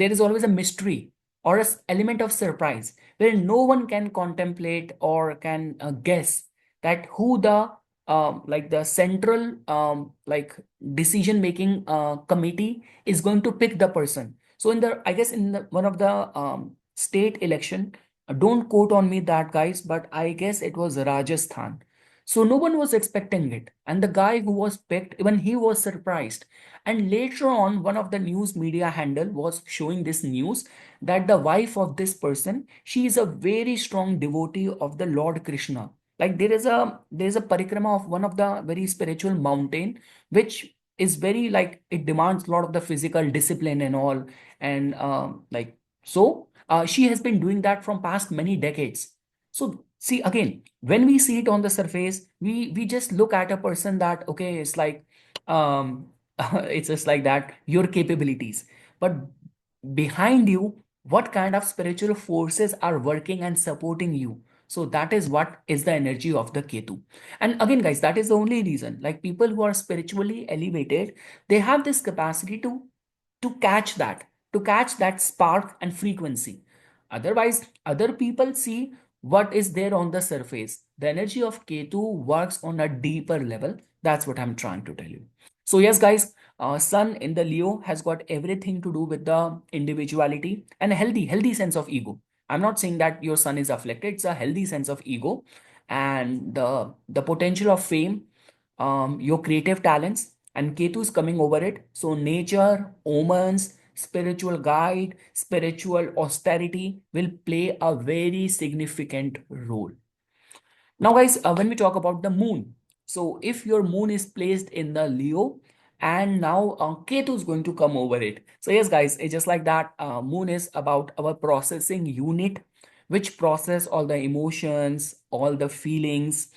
there is always a mystery or a element of surprise where no one can contemplate or can guess that who the the central decision making committee is going to pick the person. So in the, I guess in the one of the state election, don't quote on me that, guys, but I guess it was Rajasthan. So no one was expecting it, and the guy who was picked, even he was surprised. And later on, one of the news media handle was showing this news that the wife of this person, she is a very strong devotee of the Lord Krishna. Like there is a parikrama of one of the very spiritual mountain, which is very like it demands a lot of the physical discipline and all, and she has been doing that from past many decades. So see, again, when we see it on the surface, we just look at a person that, okay, it's like um it's just like that your capabilities, but behind you, what kind of spiritual forces are working and supporting you. So that is what is the energy of the Ketu. And again, guys, that is the only reason, like people who are spiritually elevated, they have this capacity to catch that, to catch that spark and frequency. Otherwise, other people see what is there on the surface. The energy of Ketu works on a deeper level. That's what I'm trying to tell you. So yes, guys, Sun in the Leo has got everything to do with the individuality and a healthy sense of ego. I'm not saying that your Sun is afflicted. It's a healthy sense of ego and the potential of fame, your creative talents, and Ketu's coming over it. So nature, omens, spiritual guide, spiritual austerity will play a very significant role. Now, guys, when we talk about the moon, so if your moon is placed in the Leo, and now Ketu is going to come over it. So yes, guys, it's just like that. Moon is about our processing unit, which process all the emotions, all the feelings,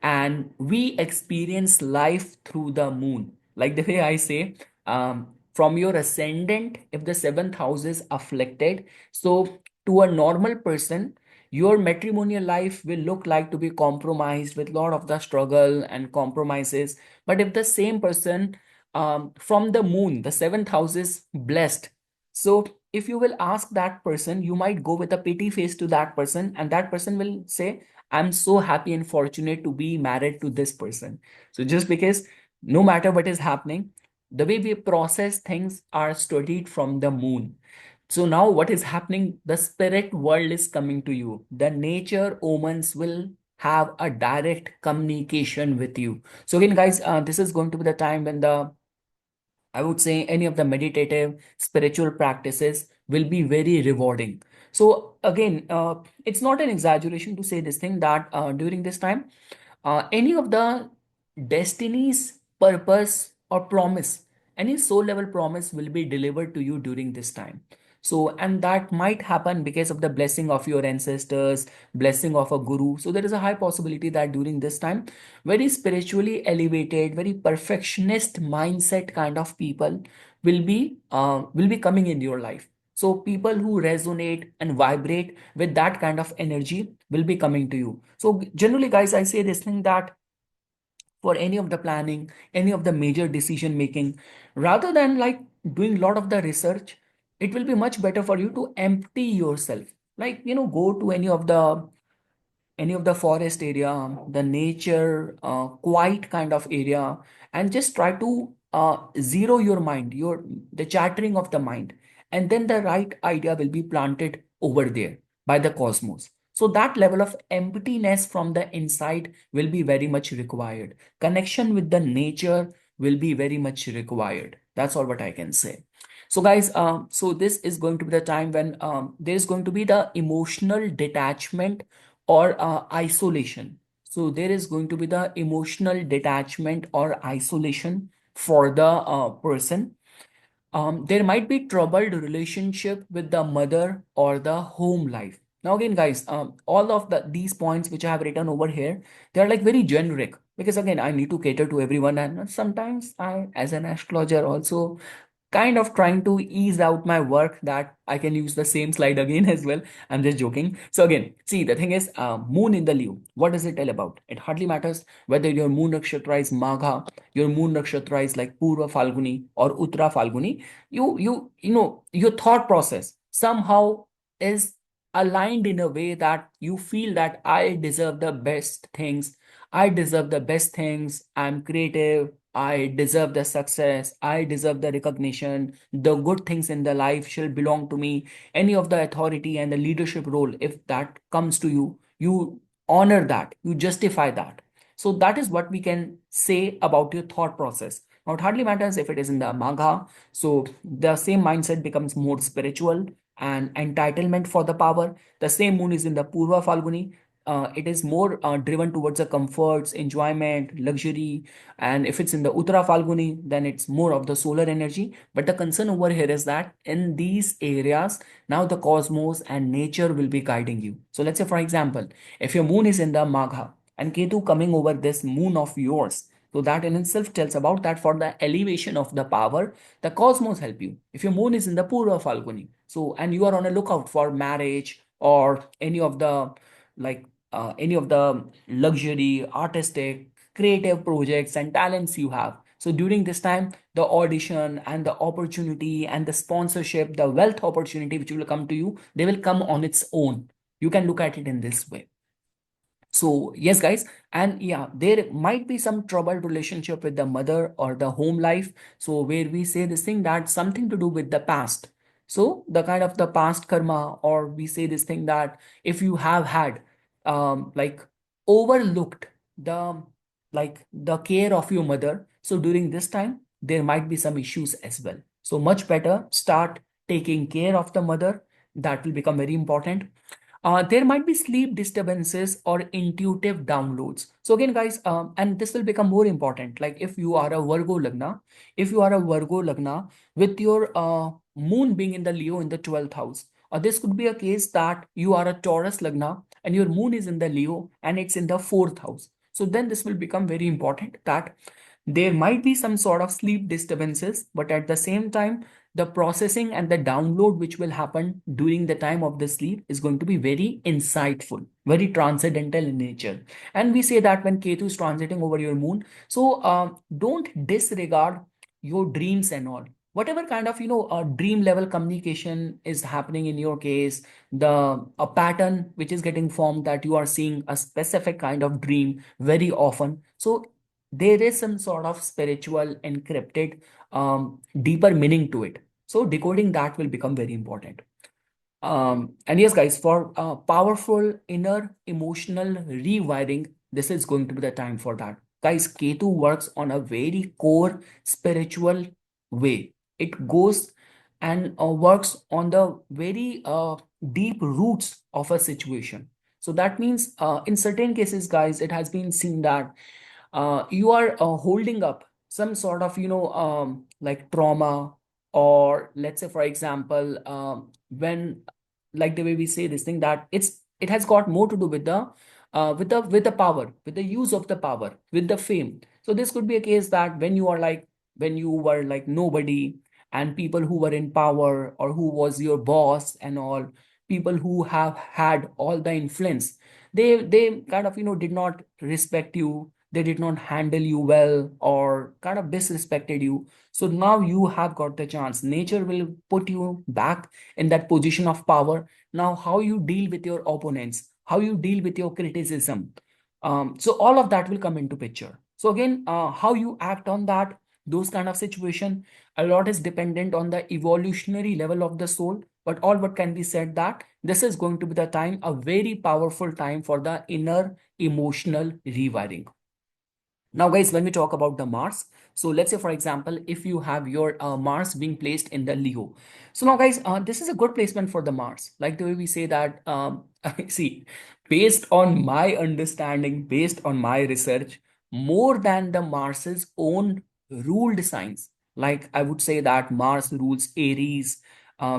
and we experience life through the moon. Like the way I say, from your ascendant, if the seventh house is afflicted, so to a normal person, your matrimonial life will look like to be compromised with a lot of the struggle and compromises. But if the same person, from the moon, the seventh house is blessed, so if you will ask that person, you might go with a pity face to that person, and that person will say, I'm so happy and fortunate to be married to this person. So just because no matter what is happening, the way we process things are studied from the moon. So now what is happening? The spirit world is coming to you. The nature omens will have a direct communication with you. So again, guys, this is going to be the time when I would say any of the meditative spiritual practices will be very rewarding. So again, it's not an exaggeration to say this thing that during this time, any of the destiny's purpose or promise, any soul level promise will be delivered to you during this time. So, and that might happen because of the blessing of your ancestors, blessing of a guru. So, there is a high possibility that during this time, very spiritually elevated, very perfectionist mindset kind of people will be coming in your life. So, people who resonate and vibrate with that kind of energy will be coming to you. So, generally, guys, I say this thing that for any of the planning, any of the major decision making, rather than like doing a lot of the research, it will be much better for you to empty yourself. Like, go to any of the forest area, the nature, quiet kind of area, and just try to zero your mind, the chattering of the mind, and then the right idea will be planted over there by the cosmos. So that level of emptiness from the inside will be very much required. Connection with the nature will be very much required. That's all what I can say. So guys, so this is going to be the time when there is going to be the emotional detachment or isolation. So there is going to be the emotional detachment or isolation for the person. There might be troubled relationship with the mother or the home life. Now again, guys, all of these points which I have written over here, they are like very generic, because again, I need to cater to everyone, and sometimes I, as an astrologer, also kind of trying to ease out my work that I can use the same slide again as well. I'm just joking. So again, see, the thing is, moon in the Leo, what does it tell about? It hardly matters whether your moon nakshatra is Magha, your moon nakshatra is like Purva Falguni or Uttara Falguni. You know, your thought process somehow is aligned in a way that you feel that I deserve the best things. I deserve the best things. I'm creative. I deserve the success. I deserve the recognition. The good things in the life shall belong to me. Any of the authority and the leadership role, if that comes to you, you honor that, you justify that. So that is what we can say about your thought process. Now, it hardly matters if it is in the Magha. So the same mindset becomes more spiritual and entitlement for the power. The same moon is in the Purva Falguni. It is more driven towards the comforts, enjoyment, luxury. And if it's in the Uttara Falguni, then it's more of the solar energy. But the concern over here is that in these areas, now the cosmos and nature will be guiding you. So let's say, for example, if your moon is in the Magha and Ketu coming over this moon of yours, so that in itself tells about that for the elevation of the power, the cosmos help you. If your moon is in the Purva Falguni, so and you are on a lookout for marriage or any of the luxury, artistic, creative projects and talents you have. So during this time, the audition and the opportunity and the sponsorship, the wealth opportunity which will come to you, they will come on its own. You can look at it in this way. So yes, guys, and yeah, there might be some troubled relationship with the mother or the home life. So where we say this thing that something to do with the past. So the kind of the past karma, or we say this thing that if you have had like overlooked the the care of your mother. So during this time, there might be some issues as well. So much better start taking care of the mother. That will become very important. There might be sleep disturbances or intuitive downloads. So again, guys, and this will become more important. Like if you are a Virgo Lagna with your moon being in the Leo in the 12th house, or this could be a case that you are a Taurus Lagna and your moon is in the Leo and it's in the 4th house. So then this will become very important that there might be some sort of sleep disturbances, but at the same time, the processing and the download which will happen during the time of the sleep is going to be very insightful, very transcendental in nature. And we say that when Ketu is transiting over your moon, so don't disregard your dreams and all. Whatever kind of dream level communication is happening in your case, the a pattern which is getting formed that you are seeing a specific kind of dream very often. So there is some sort of spiritual encrypted deeper meaning to it. So decoding that will become very important. And yes, guys, for powerful inner emotional rewiring, this is going to be the time for that. Guys, Ketu works on a very core spiritual way. It goes and works on the very deep roots of a situation. So that means in certain cases, guys, it has been seen that you are holding up some sort of like trauma, or let's say for example when like the way we say this thing that it has got more to do with the with the power, with the use of the power, with the fame. So this could be a case that when you were like nobody, and people who were in power or who was your boss and all, people who have had all the influence, they kind of did not respect you, they did not handle you well, or kind of disrespected you. So now you have got the chance. Nature will put you back in that position of power. Now, how you deal with your opponents, how you deal with your criticism. So all of that will come into picture. So again, how you act on that, those kind of situation, a lot is dependent on the evolutionary level of the soul. But all what can be said that this is going to be the time, a very powerful time for the inner emotional rewiring. Now, guys, when we talk about the Mars, so let's say, for example, if you have your Mars being placed in the Leo. So now, guys, this is a good placement for the Mars. Like the way we say that, see, based on my understanding, based on my research, more than the Mars's own ruled signs, like I would say that Mars rules Aries,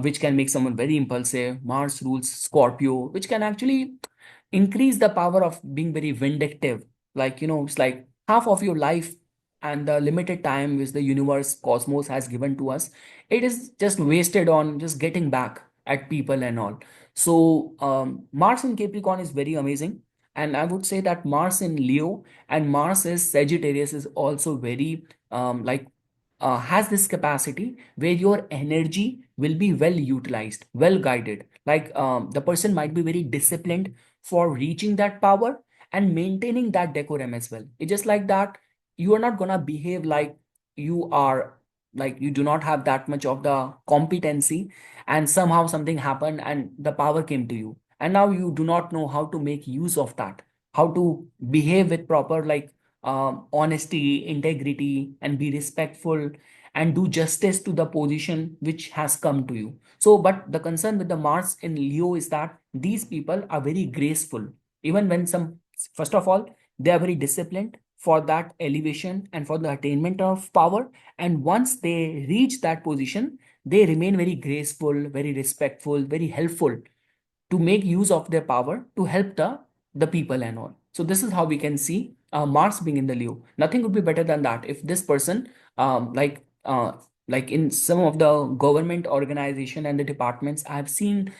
which can make someone very impulsive. Mars rules Scorpio, which can actually increase the power of being very vindictive. Like, it's like half of your life and the limited time which the universe, cosmos has given to us, it is just wasted on just getting back at people and all. So, Mars in Capricorn is very amazing. And I would say that Mars in Leo and Mars is Sagittarius is also very, has this capacity where your energy will be well utilized, well guided. Like, the person might be very disciplined for reaching that power and maintaining that decorum as well. It's just like that you are not gonna behave like you are, like you do not have that much of the competency, and somehow something happened and the power came to you, and now you do not know how to make use of that, how to behave with proper, like, honesty, integrity, and be respectful and do justice to the position which has come to you. So, but the concern with the Mars in Leo is that these people are very graceful. Even when some, first of all, they are very disciplined for that elevation and for the attainment of power. And once they reach that position, they remain very graceful, very respectful, very helpful to make use of their power to help the people and all. So this is how we can see Mars being in the Leo. Nothing would be better than that if this person, like in some of the government organization and the departments, I have seen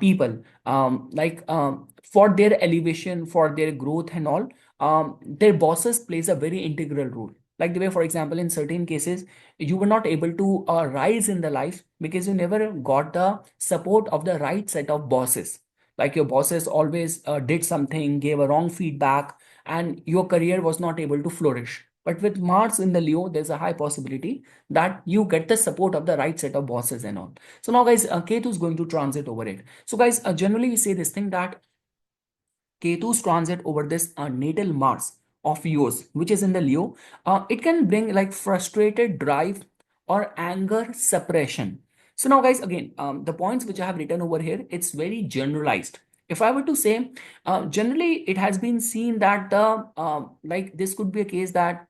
people, for their elevation, for their growth and all, their bosses plays a very integral role. Like the way, for example, in certain cases, you were not able to rise in the life because you never got the support of the right set of bosses. Like your bosses always did something, gave a wrong feedback, and your career was not able to flourish. But with Mars in the Leo, there's a high possibility that you get the support of the right set of bosses and all. So now, guys, Ketu is going to transit over it. So, guys, generally we say this thing that Ketu's transit over this natal Mars of yours, which is in the Leo, it can bring like frustrated drive or anger suppression. So now, guys, again, the points which I have written over here, it's very generalized. If I were to say, generally, it has been seen that the like this could be a case that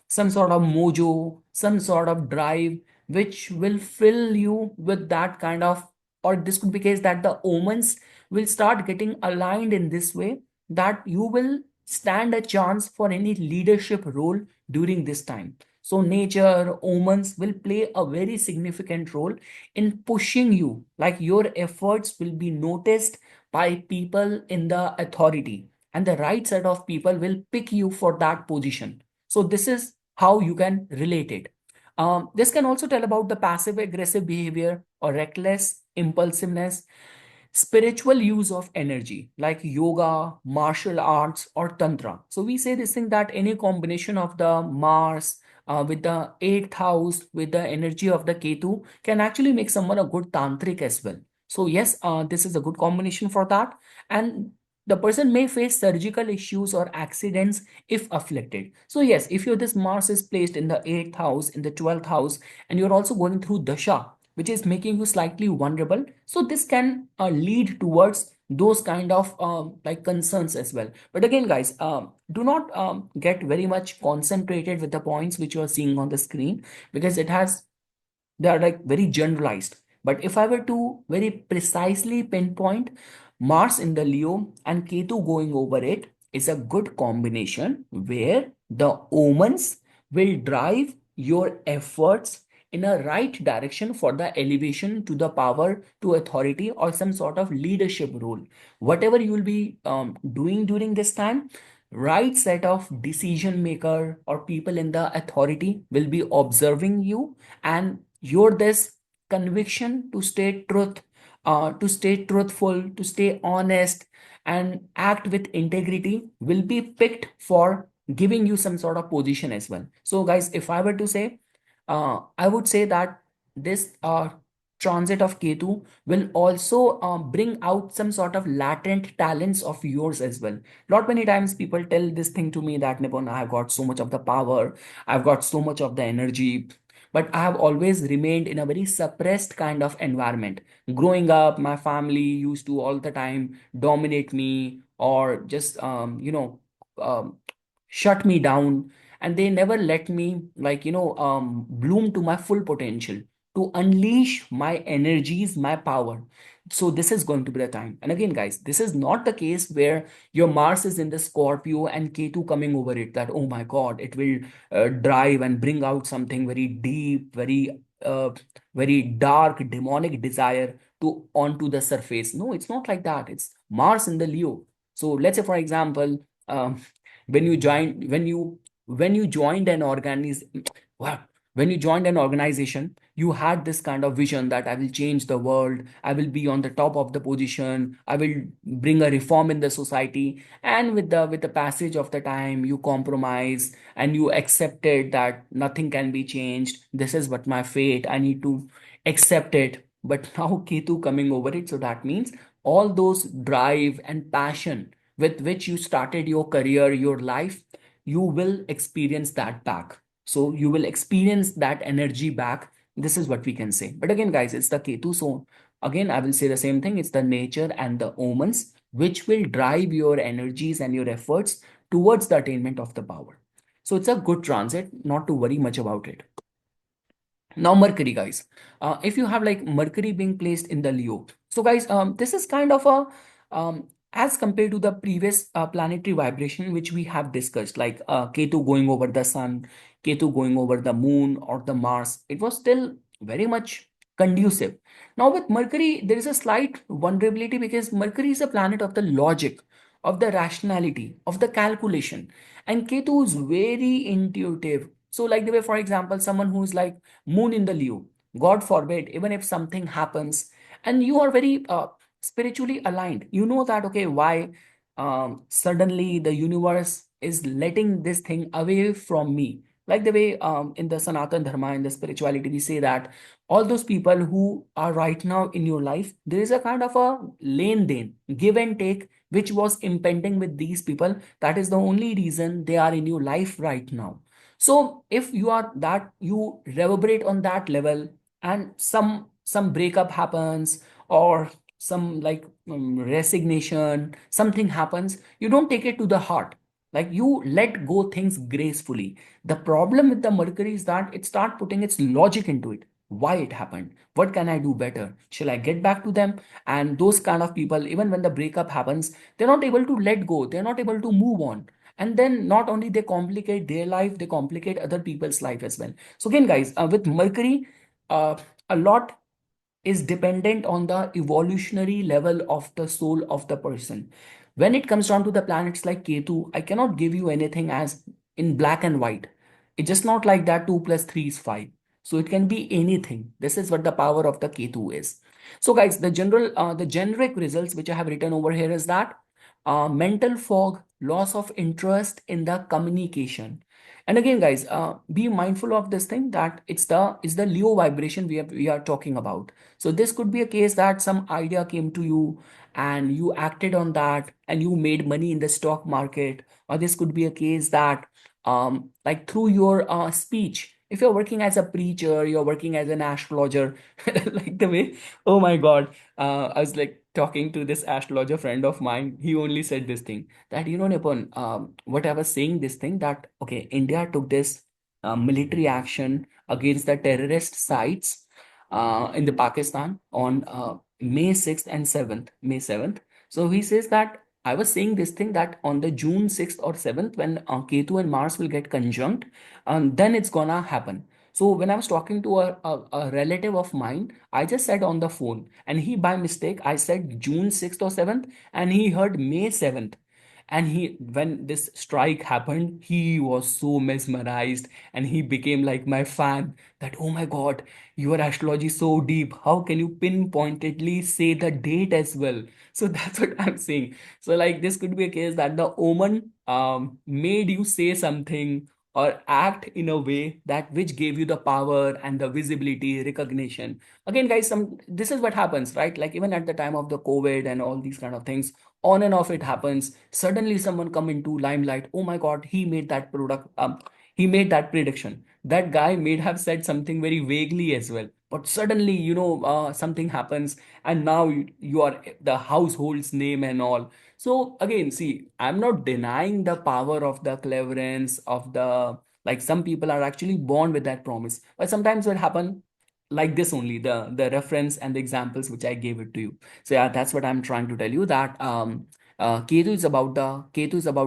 some sort of mojo, some sort of drive, which will fill you with that kind of, or this could be case that the omens will start getting aligned in this way that you will stand a chance for any leadership role during this time. So nature, omens will play a very significant role in pushing you, like your efforts will be noticed by people in the authority, and the right set of people will pick you for that position. So this is how you can relate it. This can also tell about the passive aggressive behavior or reckless impulsiveness, spiritual use of energy like yoga, martial arts, or tantra. So we say this thing that any combination of the Mars with the eighth house with the energy of the Ketu can actually make someone a good tantric as well. So yes, this is a good combination for that. And the person may face surgical issues or accidents if afflicted. So yes, if your this Mars is placed in the eighth house, in the 12th house, and you're also going through dasha, which is making you slightly vulnerable, so this can lead towards those kind of like concerns as well. But again, guys, do not get very much concentrated with the points which you are seeing on the screen, because it has, they are like very generalized. But if I were to very precisely pinpoint, Mars in the Leo and Ketu going over it is a good combination where the omens will drive your efforts in a right direction for the elevation to the power, to authority, or some sort of leadership role. Whatever you will be doing during this time, right set of decision maker or people in the authority will be observing you, and your this conviction to stay truth, to stay truthful, to stay honest, and act with integrity will be picked for giving you some sort of position as well. So guys, if I were to say, I would say that this transit of Ketu will also bring out some sort of latent talents of yours as well. Not many times people tell this thing to me that Nipun, I have got so much of the power, I've got so much of the energy, but I have always remained in a very suppressed kind of environment. Growing up, my family used to all the time dominate me or just, shut me down, and they never let me, like, bloom to my full potential, to unleash my energies, my power. So this is going to be the time. And again, guys, this is not the case where your Mars is in the Scorpio and Ketu coming over it, that, oh my God, it will drive and bring out something very deep, very dark, demonic desire to onto the surface. No, it's not like that. It's Mars in the Leo. So let's say, for example, when you join, when you joined an organism, wow, when you joined an organization, you had this kind of vision that I will change the world, I will be on the top of the position, I will bring a reform in the society. And with the passage of the time, you compromise and you accepted that nothing can be changed. This is what my fate, I need to accept it. But now Ketu coming over it, so that means all those drive and passion with which you started your career, your life, you will experience that back. So you will experience that energy back. This is what we can say. But again, guys, it's the Ketu. So again, I will say the same thing. It's the nature and the omens which will drive your energies and your efforts towards the attainment of the power. So it's a good transit, not to worry much about it. Now Mercury, guys, if you have like Mercury being placed in the Leo, so guys, this is kind of a as compared to the previous planetary vibration which we have discussed, like Ketu going over the sun, Ketu going over the moon or the Mars, it was still very much conducive. Now with Mercury there is a slight vulnerability because Mercury is a planet of the logic, of the rationality, of the calculation, and Ketu is very intuitive. So like the way, for example, someone who is like moon in the Leo, God forbid, even if something happens and you are very spiritually aligned, you know that, okay, why suddenly the universe is letting this thing away from me. Like the way in the Sanatan Dharma, in the spirituality, we say that all those people who are right now in your life, there is a kind of a lane then, give and take, which was impending with these people. That is the only reason they are in your life right now. So if you are that, you reverberate on that level, and some breakup happens, or some like resignation, something happens, you don't take it to the heart. Like you let go things gracefully. The problem with the Mercury is that it start putting its logic into it. Why it happened? What can I do better? Shall I get back to them? And those kind of people, even when the breakup happens, they're not able to let go. They're not able to move on, and then not only they complicate their life, they complicate other people's life as well. So again, guys, with Mercury, uh, a lot is dependent on the evolutionary level of the soul of the person. When it comes down to the planets like Ketu, I cannot give you anything as in black and white. It's just not like that 2 plus 3 is 5. So it can be anything. This is what the power of the Ketu is. So guys, the generic results which I have written over here is that mental fog, loss of interest in the communication. And again, guys, be mindful of this thing, that it's the Leo vibration we are talking about. So this could be a case that some idea came to you and you acted on that and you made money in the stock market. Or this could be a case that like through your speech, if you're working as a preacher, you're working as an astrologer, like the way, oh my God, I was like talking to this astrologer friend of mine. He only said this thing, that, Nipun, what I was saying this thing, that okay, India took this military action against the terrorist sites in the Pakistan on May 6th and 7th, May 7th. So he says that I was saying this thing, that on the June 6th or 7th, when Ketu and Mars will get conjunct, then it's gonna happen. So when I was talking to a relative of mine, I just said on the phone, and he by mistake, I said June 6th or 7th, and he heard May 7th. And when this strike happened, he was so mesmerized and he became like my fan, that, oh my God, your astrology is so deep. How can you pinpointedly say the date as well? So that's what I'm saying. So like this could be a case that the omen made you say something or act in a way that which gave you the power and the visibility, recognition. Again, guys, some this is what happens, right? Like even at the time of the COVID and all these kind of things, on and off it happens. Suddenly someone come into limelight. Oh my God, he made that product. He made that prediction. That guy may have said something very vaguely as well, but suddenly something happens, and now you are the household's name and all. So again, see, I'm not denying the power of the cleverance of the, like some people are actually born with that promise, but sometimes what happen, like this only, the reference and the examples which I gave it to you. So yeah, that's what I'm trying to tell you, that Ketu is about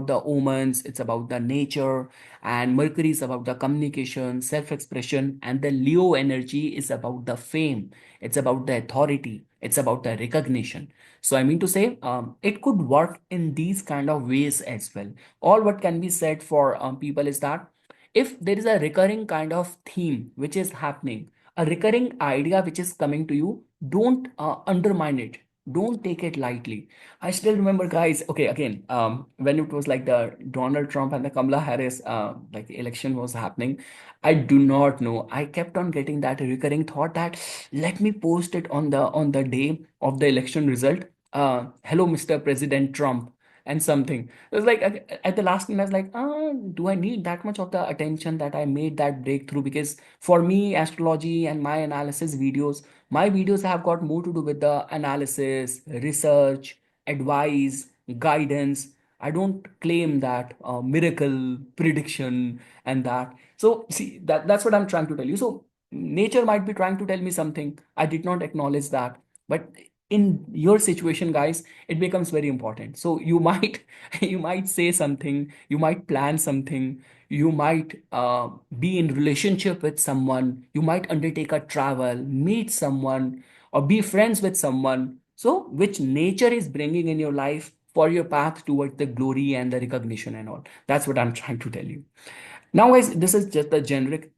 the omens, it's about the nature, and Mercury is about the communication, self-expression, and the Leo energy is about the fame, it's about the authority, it's about the recognition. So I mean to say, it could work in these kind of ways as well. All what can be said for people is that if there is a recurring kind of theme which is happening, a recurring idea which is coming to you, don't undermine it, don't take it lightly. I still remember, guys, okay, again, when it was like the Donald Trump and the Kamala Harris like election was happening, I do not know, I kept on getting that recurring thought that let me post it on the day of the election result, hello Mr. President Trump, and something. It was like at the last minute, I was like, do I need that much of the attention that I made that breakthrough? Because for me, astrology and my analysis videos, my videos have got more to do with the analysis, research, advice, guidance. I don't claim that miracle prediction and that. So see, that's what I'm trying to tell you. So nature might be trying to tell me something. I did not acknowledge that. But in your situation, guys, it becomes very important. So you might you might say something, you might plan something, you might be in relationship with someone, you might undertake a travel, meet someone, or be friends with someone, so which nature is bringing in your life for your path towards the glory and the recognition and all. That's what I'm trying to tell you. Now, guys, this is just the generic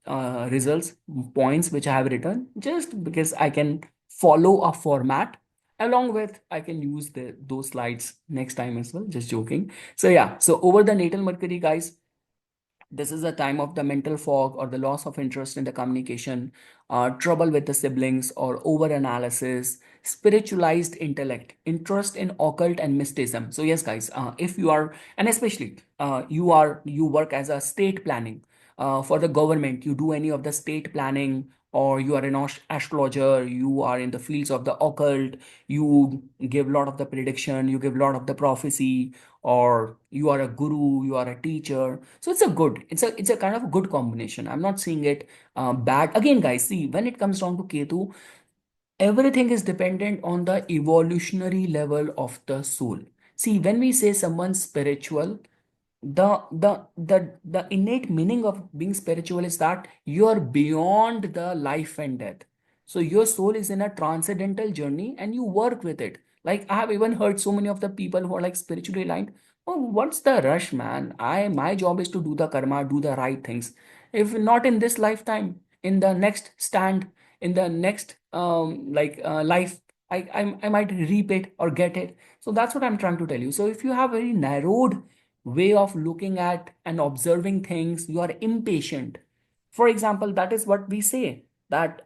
results points which I have written, just because I can follow a format. Along with, I can use those slides next time as well. Just joking. So yeah, so over the natal Mercury, guys, this is a time of the mental fog or the loss of interest in the communication, trouble with the siblings or over analysis, spiritualized intellect, interest in occult and mysticism. So yes, guys, if you are, and especially you work as a state planning for the government, you do any of the state planning, or you are an astrologer, you are in the fields of the occult, you give a lot of the prediction, you give a lot of the prophecy, or you are a guru, you are a teacher. So it's a kind of good combination. I'm not seeing it bad. Again, guys, see, when it comes down to Ketu, everything is dependent on the evolutionary level of the soul. See, when we say someone's spiritual, the innate meaning of being spiritual is that you are beyond the life and death. So your soul is in a transcendental journey and you work with it. Like I have even heard so many of the people who are like spiritually aligned, oh, what's the rush, man? My job is to do the karma, do the right things. If not in this lifetime, in the next stand, in the next life, I might reap it or get it. So that's what I'm trying to tell you. So if you have very narrowed way of looking at and observing things, you are impatient. For example, that is what we say, that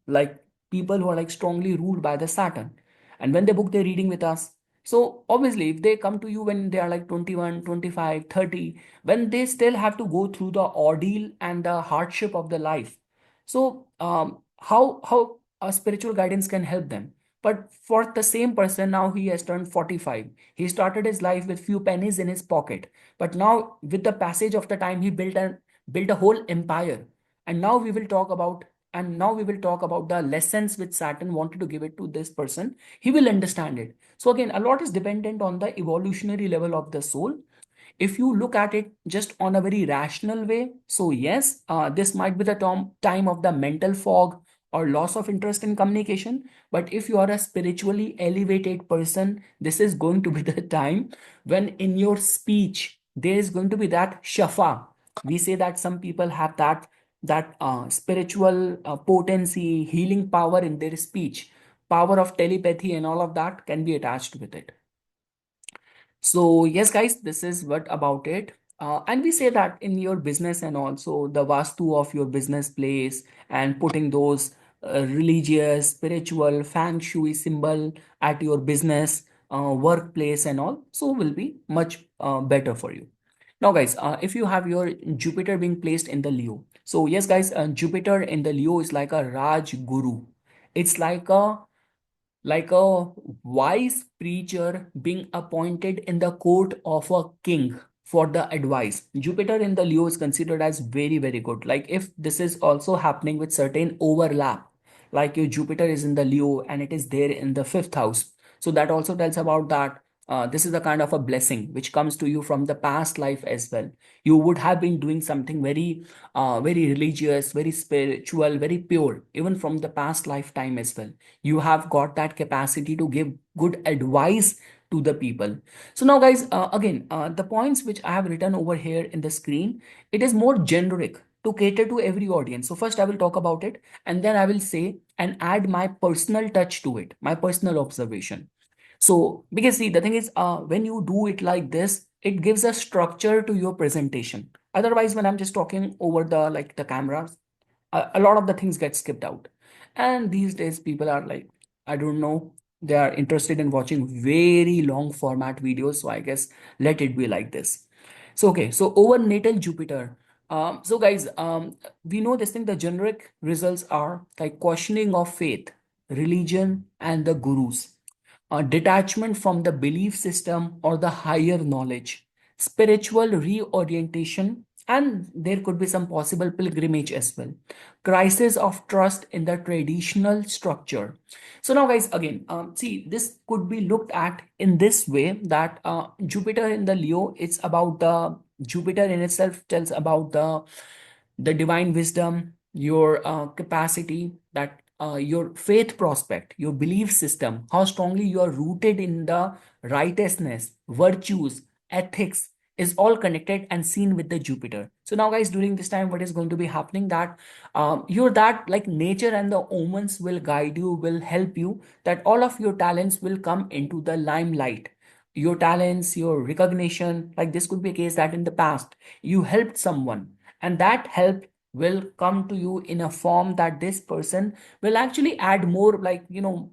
like people who are like strongly ruled by the Saturn, and when they book their reading with us, so obviously if they come to you when they are like 21, 25, 30, when they still have to go through the ordeal and the hardship of the life, so how a spiritual guidance can help them? But for the same person, now he has turned 45. He started his life with few pennies in his pocket. But now, with the passage of the time, he built a whole empire. And now we will talk about the lessons which Saturn wanted to give it to this person. He will understand it. So again, a lot is dependent on the evolutionary level of the soul. If you look at it just on a very rational way, so yes, this might be the time of the mental fog or loss of interest in communication. But if you are a spiritually elevated person, this is going to be the time when in your speech there is going to be that shafa. We say that some people have that spiritual potency, healing power in their speech, power of telepathy, and all of that can be attached with it. So yes, guys, this is what about it. And we say that in your business and also the vastu of your business place and putting those religious, spiritual, feng shui symbol at your business, workplace and all, so will be much better for you. Now, guys, if you have your Jupiter being placed in the Leo, so yes, guys, Jupiter in the Leo is like a Raj Guru. It's like a wise preacher being appointed in the court of a king for the advice. Jupiter in the Leo is considered as very, very good. Like if this is also happening with certain overlap, like your Jupiter is in the Leo and it is there in the fifth house. So that also tells about that this is a kind of a blessing which comes to you from the past life as well. You would have been doing something very, very religious, very spiritual, very pure, even from the past lifetime as well. You have got that capacity to give good advice to the people. So now, guys, again, the points which I have written over here in the screen, it is more generic to cater to every audience. So first, I will talk about it, and then I will say and add my personal touch to it, my personal observation. So, because see, the thing is, when you do it like this, it gives a structure to your presentation. Otherwise, when I'm just talking over the like the cameras, a lot of the things get skipped out. And these days, people are like, I don't know, they are interested in watching very long format videos. So I guess let it be like this. So okay, so over natal Jupiter. So guys, we know this thing. The generic results are like questioning of faith, religion, and the gurus, detachment from the belief system or the higher knowledge, spiritual reorientation, and there could be some possible pilgrimage as well. Crisis of trust in the traditional structure. So now, guys, again, see, this could be looked at in this way that Jupiter in the Leo, it's about the Jupiter in itself tells about the divine wisdom, your capacity, that your faith prospect, your belief system, how strongly you are rooted in the righteousness, virtues, ethics is all connected and seen with the Jupiter. So now, guys, during this time, what is going to be happening that you're that like nature and the omens will guide you, will help you, that all of your talents will come into the limelight. Your talents, your recognition, like this could be a case that in the past you helped someone, and that help will come to you in a form that this person will actually add more, like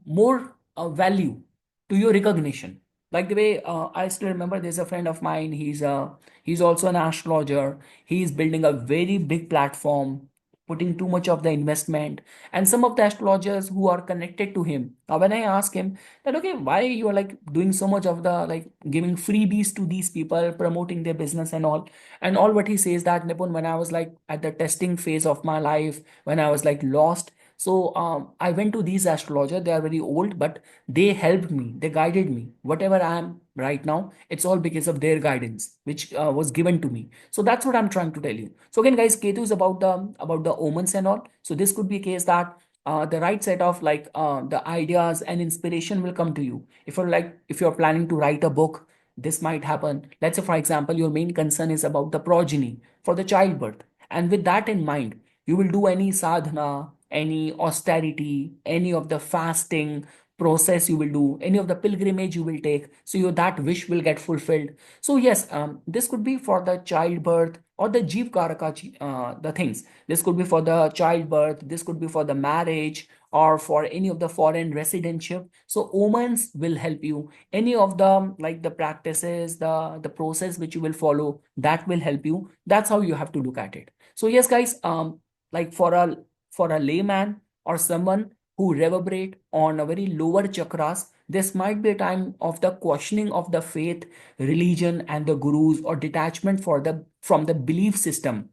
more value to your recognition. Like the way I still remember, there's a friend of mine, he's also an astrologer. He's building a very big platform, putting too much of the investment, and some of the astrologers who are connected to him, now when I ask him that okay, why you are like doing so much of the like giving freebies to these people, promoting their business and all, what he says that Nipun, when I was like at the testing phase of my life, when I was like lost, so I went to these astrologer. They are very old, but they helped me, they guided me. Whatever I am right now, it's all because of their guidance which was given to me. So that's what I'm trying to tell you. So again, guys, Ketu is about the omens and all. So this could be a case that the right set of like the ideas and inspiration will come to you. If you're planning to write a book, this might happen. Let's say, for example, your main concern is about the progeny for the childbirth. And with that in mind, you will do any sadhana, any austerity, any of the fasting process you will do, any of the pilgrimage you will take. So your that wish will get fulfilled. So yes, this could be for the childbirth or the Jeev Karaka, the things. This could be for the childbirth. This could be for the marriage or for any of the foreign residentship. So omens will help you. Any of the like the practices, the process which you will follow, that will help you. That's how you have to look at it. So yes, guys, like for a layman or someone who reverberate on a very lower chakras, this might be a time of the questioning of the faith, religion, and the gurus, or detachment for the from the belief system.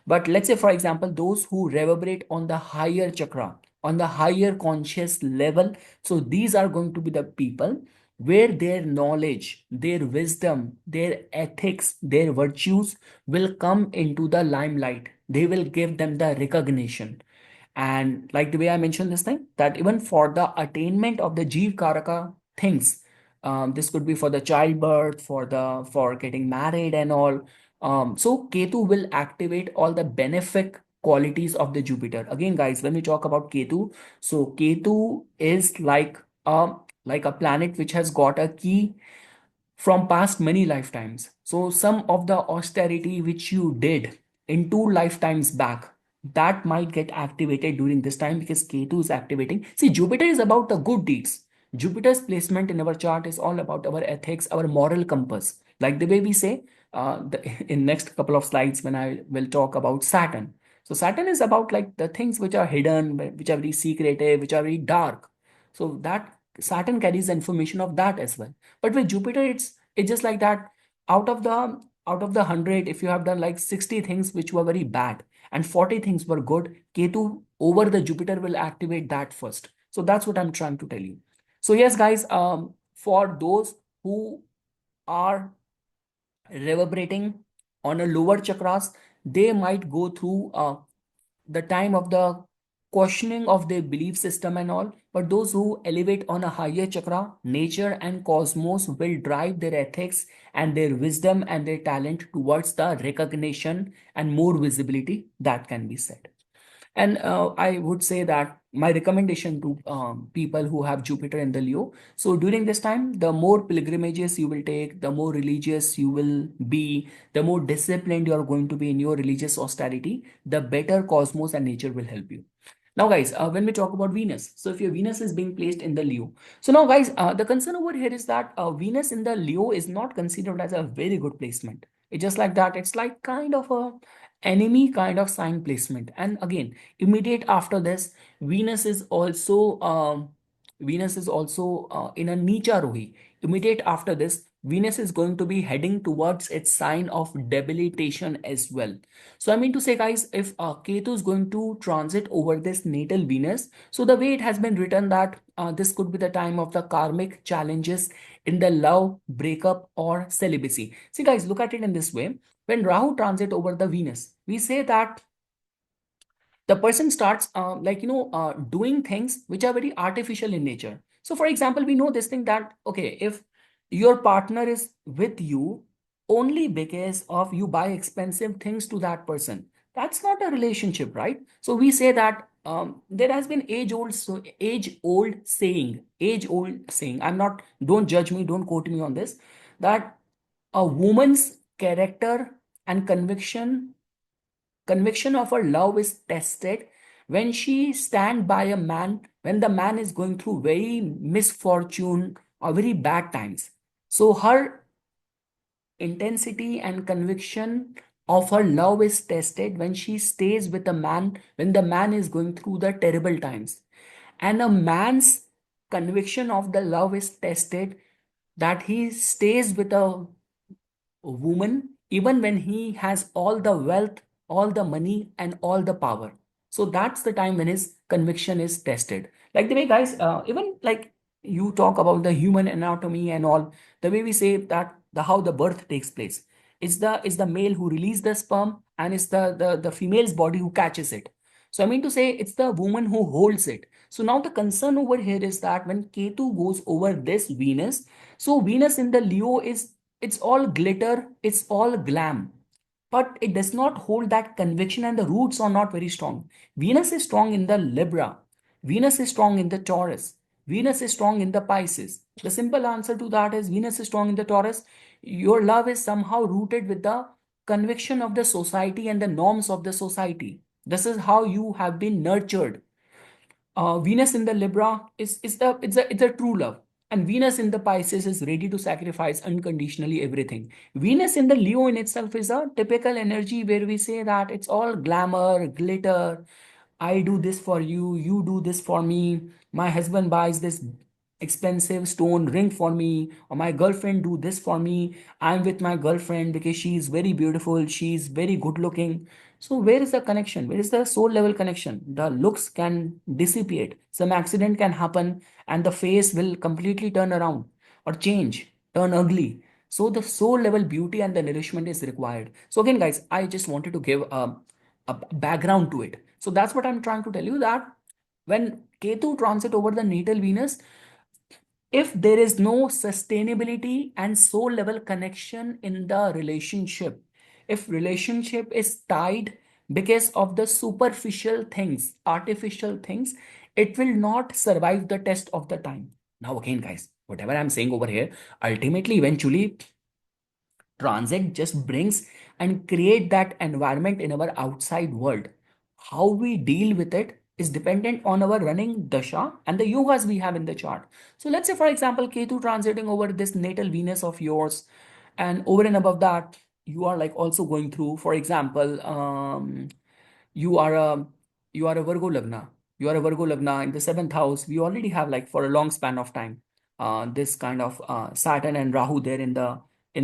But let's say, for example, those who reverberate on the higher chakra, on the higher conscious level, so these are going to be the people where their knowledge, their wisdom, their ethics, their virtues will come into the limelight. They will give them the recognition. And like the way I mentioned this thing, that even for the attainment of the Jeev Karaka things, this could be for the childbirth, for getting married and all. So Ketu will activate all the benefic qualities of the Jupiter. Again, guys, when we talk about Ketu, so Ketu is like a planet which has got a key from past many lifetimes. So some of the austerity which you did in two lifetimes back, that might get activated during this time because Ketu is activating. See, Jupiter is about the good deeds. Jupiter's placement in our chart is all about our ethics, our moral compass. Like the way we say in next couple of slides when I will talk about Saturn. So Saturn is about like the things which are hidden, which are very secretive, which are very dark. So that Saturn carries the information of that as well. But with Jupiter, it's just like that. Out of the out of the 100, if you have done like 60 things which were very bad and 40 things were good, Ketu over the Jupiter will activate that first. So that's what I'm trying to tell you. So yes, guys, for those who are reverberating on a lower chakras, they might go through the time of the questioning of their belief system and all. But those who elevate on a higher chakra, nature and cosmos will drive their ethics and their wisdom and their talent towards the recognition and more visibility that can be said. And I would say that my recommendation to people who have Jupiter in the Leo. So during this time, the more pilgrimages you will take, the more religious you will be, the more disciplined you are going to be in your religious austerity, the better cosmos and nature will help you. Now, guys, when we talk about Venus, so if your Venus is being placed in the Leo, so now, guys, the concern over here is that Venus in the Leo is not considered as a very good placement. It's just like that. It's like kind of a enemy kind of sign placement. And again, immediate after this, Venus is also in a Nicha Rohi. Immediate after this, Venus is going to be heading towards its sign of debilitation as well. So I mean to say, guys, if Ketu is going to transit over this natal Venus, so the way it has been written that this could be the time of the karmic challenges in the love, breakup, or celibacy. See, guys, look at it in this way. When Rahu transit over the Venus, we say that the person starts doing things which are very artificial in nature. So for example, we know this thing that okay, if your partner is with you only because of you buy expensive things to that person, that's not a relationship, right? So we say that there has been age old saying, I'm not, don't judge me, don't quote me on this, that a woman's character and conviction of her love is tested when she stand by a man when the man is going through very misfortune or very bad times. So her intensity and conviction of her love is tested when she stays with a man when the man is going through the terrible times. And a man's conviction of the love is tested that he stays with a woman even when he has all the wealth, all the money, and all the power. So that's the time when his conviction is tested. Like the way, guys, even like you talk about the human anatomy and all, the way we say that the how the birth takes place. It's the male who releases the sperm, and it's the female's body who catches it. So I mean to say it's the woman who holds it. So now the concern over here is that when Ketu goes over this Venus, so Venus in the Leo is, it's all glitter, it's all glam, but it does not hold that conviction and the roots are not very strong. Venus is strong in the Libra, Venus is strong in the Taurus, Venus is strong in the Pisces. The simple answer to that is Venus is strong in the Taurus. Your love is somehow rooted with the conviction of the society and the norms of the society. This is how you have been nurtured. Venus in the Libra is the it's a true love, and Venus in the Pisces is ready to sacrifice unconditionally everything. Venus in the Leo in itself is a typical energy where we say that it's all glamour, glitter. I do this for you, you do this for me. My husband buys this expensive stone ring for me, or my girlfriend do this for me. I'm with my girlfriend because she is very beautiful, she's very good looking. So where is the connection? Where is the soul level connection? The looks can dissipate, some accident can happen, and the face will completely turn around or change, turn ugly. So the soul level beauty and the nourishment is required. So again, guys, I just wanted to give a background to it. So that's what I'm trying to tell you, that when Ketu transit over the natal Venus, if there is no sustainability and soul level connection in the relationship, if relationship is tied because of the superficial things, artificial things, it will not survive the test of the time. Now again, guys, whatever I'm saying over here, ultimately eventually transit just brings and create that environment in our outside world. How we deal with it is dependent on our running dasha and the yogas we have in the chart. So let's say, for example, Ketu transiting over this natal Venus of yours, and over and above that, you are like also going through, for example, you are a Virgo Lagna. You are a Virgo Lagna in the seventh house. We already have like for a long span of time, this kind of Saturn and Rahu there in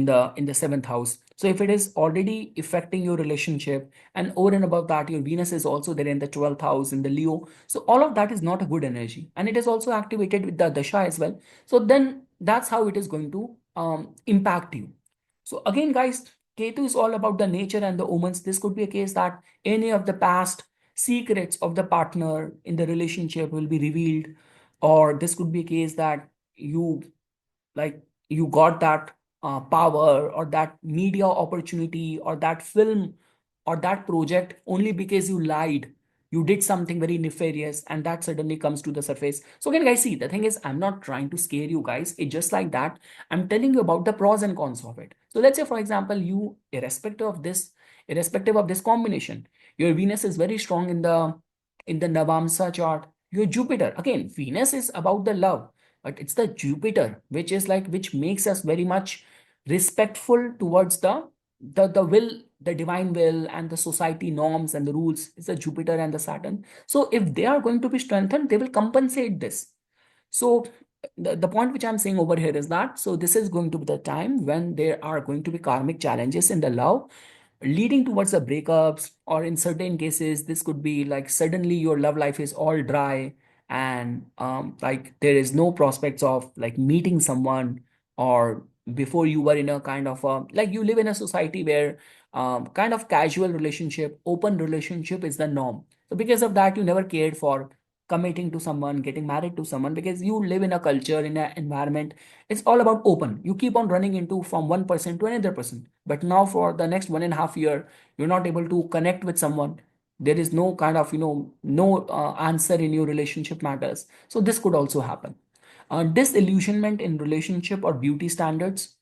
the seventh house. So if it is already affecting your relationship, and over and above that, your Venus is also there in the 12th house in the Leo. So all of that is not a good energy. And it is also activated with the Dasha as well. So then that's how it is going to impact you. So again, guys, Ketu is all about the nature and the omens. This could be a case that any of the past secrets of the partner in the relationship will be revealed, or this could be a case that you like you got that power or that media opportunity or that film or that project only because you lied, you did something very nefarious, and that suddenly comes to the surface. So again, guys, see, the thing is, I'm not trying to scare you guys. It's just like that. I'm telling you about the pros and cons of it. So let's say, for example, you, irrespective of this combination, your Venus is very strong in the Navamsa chart. Your Jupiter, again, Venus is about the love, but it's the Jupiter which is like, which makes us very much respectful towards the will, the divine will, and the society norms and the rules. It's the Jupiter and the Saturn. So if they are going to be strengthened, they will compensate this. So the point which I'm saying over here is that, so this is going to be the time when there are going to be karmic challenges in the love, leading towards the breakups, or in certain cases this could be like suddenly your love life is all dry, and like there is no prospects of like meeting someone. Or before, you were in a kind of a, like, you live in a society where kind of casual relationship, open relationship is the norm. So because of that, you never cared for committing to someone, getting married to someone, because you live in a culture, in an environment, it's all about open. You keep on running into from one person to another person. But now for the next 1.5 year, you're not able to connect with someone. There is no kind of, no answer in your relationship matters. So this could also happen. Disillusionment in relationship or beauty standards.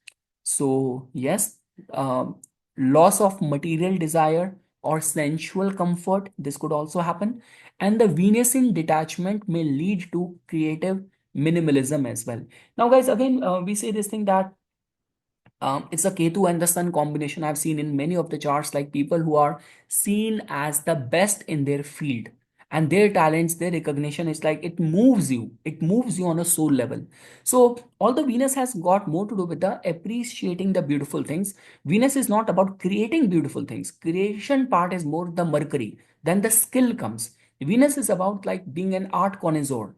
So yes, um, loss of material desire or sensual comfort. This could also happen. And the Venus in detachment may lead to creative minimalism as well. Now, guys, again, we say this thing that it's a Ketu and the Sun combination I've seen in many of the charts, like people who are seen as the best in their field, and their talents, their recognition is like, it moves you on a soul level. So although Venus has got more to do with the appreciating the beautiful things, Venus is not about creating beautiful things. Creation part is more the Mercury. Then the skill comes. Venus is about like being an art connoisseur,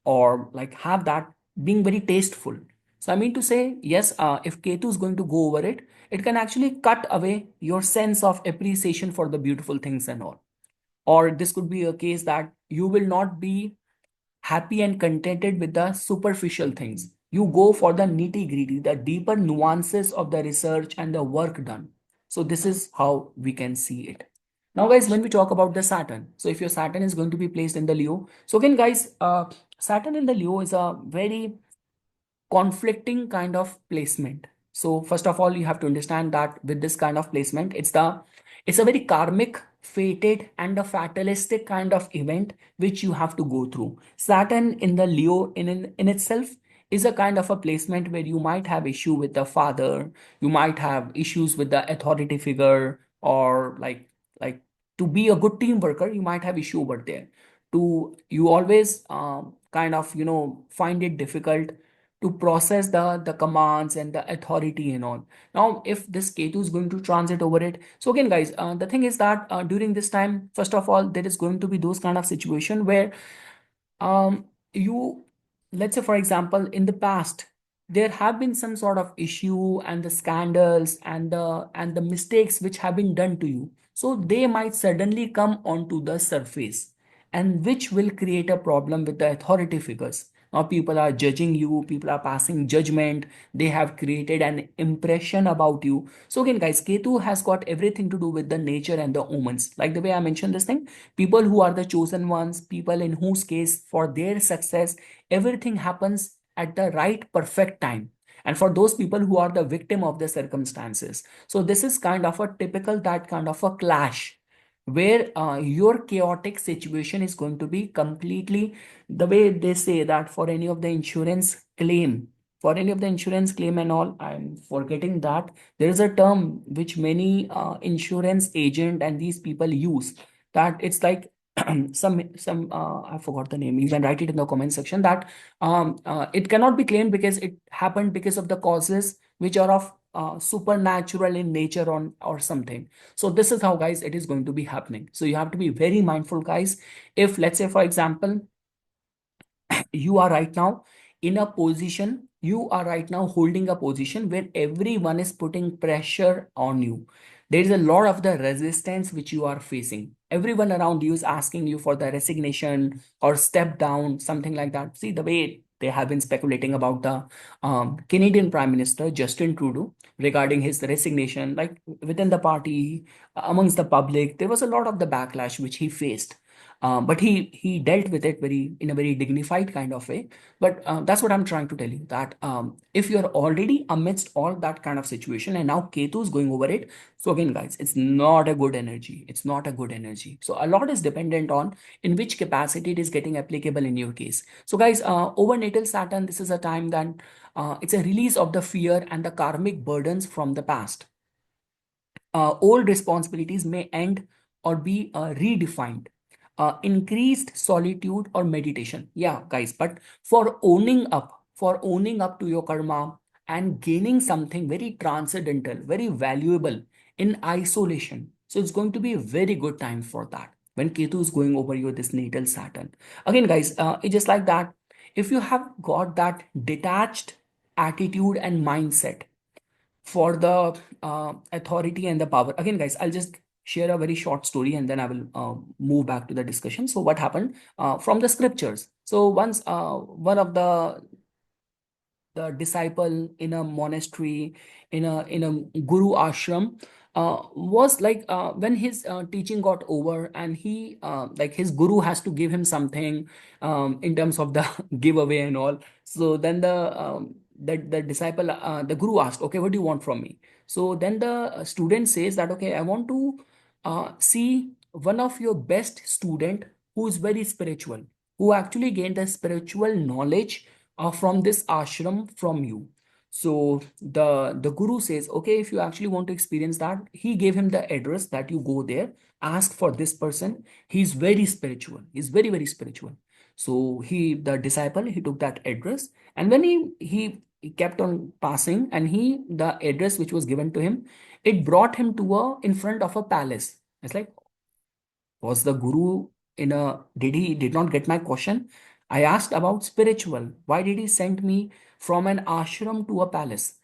or like have that being very tasteful. So I mean to say, yes, if Ketu is going to go over it, it can actually cut away your sense of appreciation for the beautiful things and all. Or this could be a case that you will not be happy and contented with the superficial things. You go for the nitty gritty, the deeper nuances of the research and the work done. So this is how we can see it. Now, guys, when we talk about the Saturn, so if your Saturn is going to be placed in the Leo, so again, guys, Saturn in the Leo is a very conflicting kind of placement. So first of all, you have to understand that with this kind of placement, it's a very karmic, fated, and a fatalistic kind of event which you have to go through. Saturn in the Leo in itself is a kind of a placement where you might have issue with the father, you might have issues with the authority figure, or like to be a good team worker, you might have issue over there. To you always kind of find it difficult to process the commands and the authority and all. Now, if this Ketu is going to transit over it, so again, guys, the thing is that during this time, first of all, there is going to be those kind of situation where you, let's say, for example, in the past, there have been some sort of issue and the scandals and the mistakes which have been done to you, so they might suddenly come onto the surface, and which will create a problem with the authority figures. Now people are judging you, people are passing judgment, they have created an impression about you. So again, guys, Ketu has got everything to do with the nature and the omens, like the way I mentioned this thing. People who are the chosen ones, people in whose case for their success everything happens at the right perfect time, and for those people who are the victim of the circumstances. So this is kind of a typical, that kind of a clash, where your chaotic situation is going to be completely, the way they say that for any of the insurance claim, and all, I'm forgetting that there is a term which many insurance agent and these people use, that it's like some I forgot the name. You can write it in the comment section that it cannot be claimed because it happened because of the causes which are of supernatural in nature on or something. So this is how, guys, it is going to be happening. So you have to be very mindful, guys. If, let's say, for example, you are right now in a position, you are right now holding a position where everyone is putting pressure on you. There is a lot of the resistance which you are facing. Everyone around you is asking you for the resignation or step down, something like that. See the way they have been speculating about the Canadian Prime Minister Justin Trudeau regarding his resignation, like within the party, amongst the public, there was a lot of the backlash which he faced, but he dealt with it very in a very dignified kind of way. But that's what I'm trying to tell you, that if you're already amidst all that kind of situation and now Ketu is going over it, so again, guys, it's not a good energy. It's not a good energy. So a lot is dependent on in which capacity it is getting applicable in your case. So guys, over natal Saturn, this is a time that it's a release of the fear and the karmic burdens from the past. Old responsibilities may end or be redefined. Increased solitude or meditation. Yeah, guys, but for owning up to your karma and gaining something very transcendental, very valuable in isolation. So it's going to be a very good time for that when Ketu is going over your this natal Saturn. Again, guys, it's just like that. If you have got that detached attitude and mindset for the authority and the power. Again, guys, I'll just share a very short story and then I will move back to the discussion. So, what happened from the scriptures? So, once one of the disciple in a monastery, in a guru ashram, was like when his teaching got over and he like his guru has to give him something in terms of the giveaway and all. So then the disciple, the guru asked, okay, what do you want from me? So then the student says that, okay, I want to see one of your best student who is very spiritual, who actually gained the spiritual knowledge from this ashram from you. So the guru says, okay, if you actually want to experience that, he gave him the address that you go there, ask for this person. He's very spiritual. He's very, very spiritual. So the disciple, he took that address, and when he kept on passing, and the address which was given to him, it brought him to a in front of a palace. It's like, was the guru in a did not get my question? I asked about spiritual. Why did he send me from an ashram to a palace?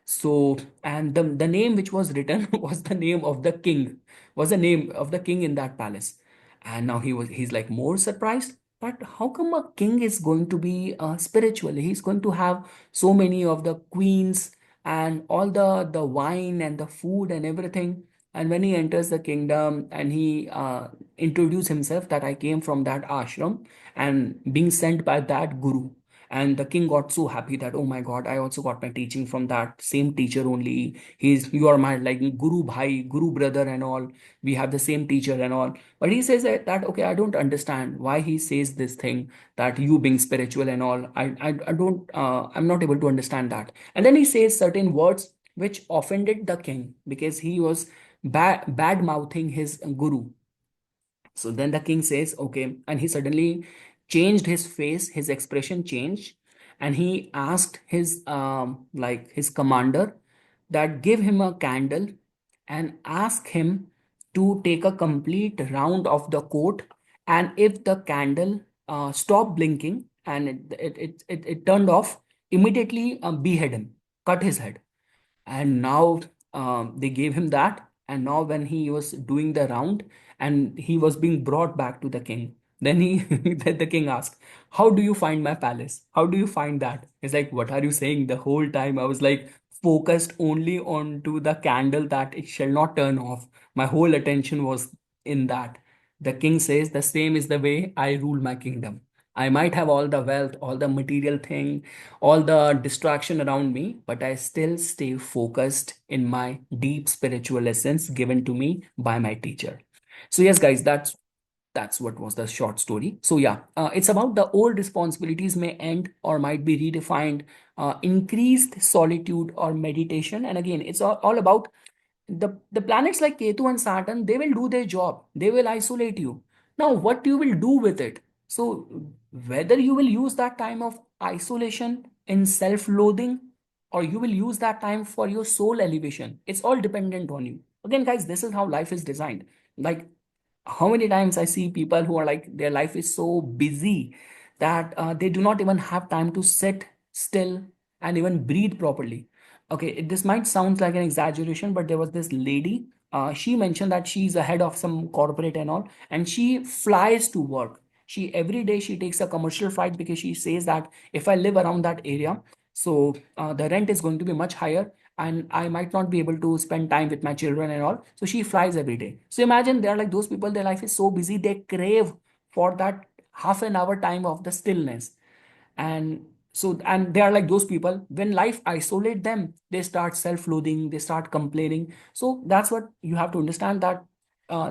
So, and the name which was written was the name of the king, was the name of the king in that palace. And now he's like more surprised. But how come a king is going to be spiritual? He's going to have so many of the queens and all the wine and the food and everything. And when he enters the kingdom and he introduced himself that I came from that ashram and being sent by that guru. And the king got so happy that, oh my God, I also got my teaching from that same teacher only. You are my like guru bhai, guru brother and all. We have the same teacher and all. But he says that okay, I don't understand why he says this thing that you being spiritual and all. I don't, I'm not able to understand that. And then he says certain words which offended the king because he was bad mouthing his guru. So then the king says, okay, and he suddenly changed his face, his expression changed, and he asked his like his commander that give him a candle and ask him to take a complete round of the court, and if the candle stopped blinking and it turned off, immediately behead him, cut his head. And now they gave him that, and now when he was doing the round and he was being brought back to the king, then he then the king asked, how do you find my palace? How do you find that? He's like, what are you saying? The whole time I was like focused only on to the candle that it shall not turn off. My whole attention was in that. The king says, the same is the way I rule my kingdom. I might have all the wealth, all the material thing, all the distraction around me, but I still stay focused in my deep spiritual essence given to me by my teacher. So yes, guys, that's what was the short story. So yeah, it's about the old responsibilities may end or might be redefined, increased solitude or meditation. And again, it's all about the planets like Ketu and Saturn. They will do their job. They will isolate you. Now, what you will do with it? So, whether you will use that time of isolation in self loathing, or you will use that time for your soul elevation, it's all dependent on you. Again, guys, this is how life is designed. Like, how many times I see people who are like, their life is so busy that they do not even have time to sit still and even breathe properly. Okay, this might sound like an exaggeration, but there was this lady. She mentioned that she's a head of some corporate and all, and she flies to work. She every day she takes a commercial flight because she says that if I live around that area, so the rent is going to be much higher, and I might not be able to spend time with my children and all. So she flies every day. So imagine they're like those people, their life is so busy, they crave for that half an hour time of the stillness. And so, and they are like those people, when life isolate them, they start self-loathing, they start complaining. So that's what you have to understand, that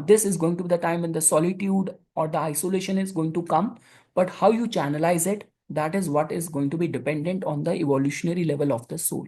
this is going to be the time when the solitude or the isolation is going to come. But how you channelize it, that is what is going to be dependent on the evolutionary level of the soul.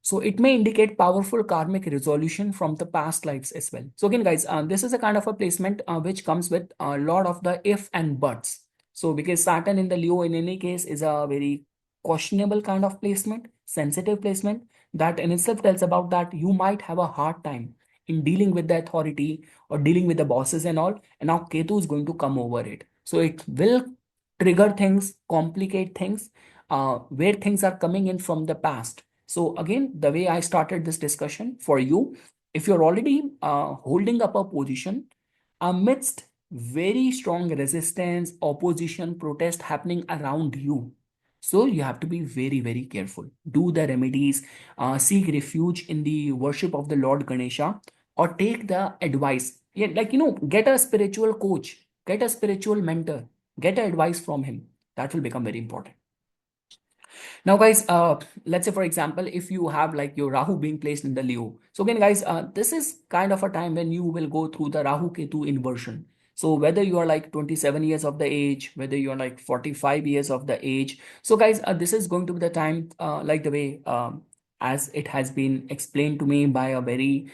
So it may indicate powerful karmic resolution from the past lives as well. So again, guys, this is a kind of a placement which comes with a lot of the if and buts. So because Saturn in the Leo in any case is a very questionable kind of placement, sensitive placement, that in itself tells about that you might have a hard time in dealing with the authority or dealing with the bosses and all. And now Ketu is going to come over it. So it will trigger things, complicate things, where things are coming in from the past. So again, the way I started this discussion for you, if you're already holding up a position amidst very strong resistance, opposition, protest happening around you, so you have to be very, very careful. Do the remedies, seek refuge in the worship of the Lord Ganesha, or take the advice. Yeah, like get a spiritual coach, get a spiritual mentor, get advice from him. That will become very important. Now, guys, let's say, for example, if you have like your Rahu being placed in the Leo. So again, guys, this is kind of a time when you will go through the Rahu Ketu inversion. So whether you are like 27 years of the age, whether you are like 45 years of the age. So guys, this is going to be the time, like the way as it has been explained to me by a very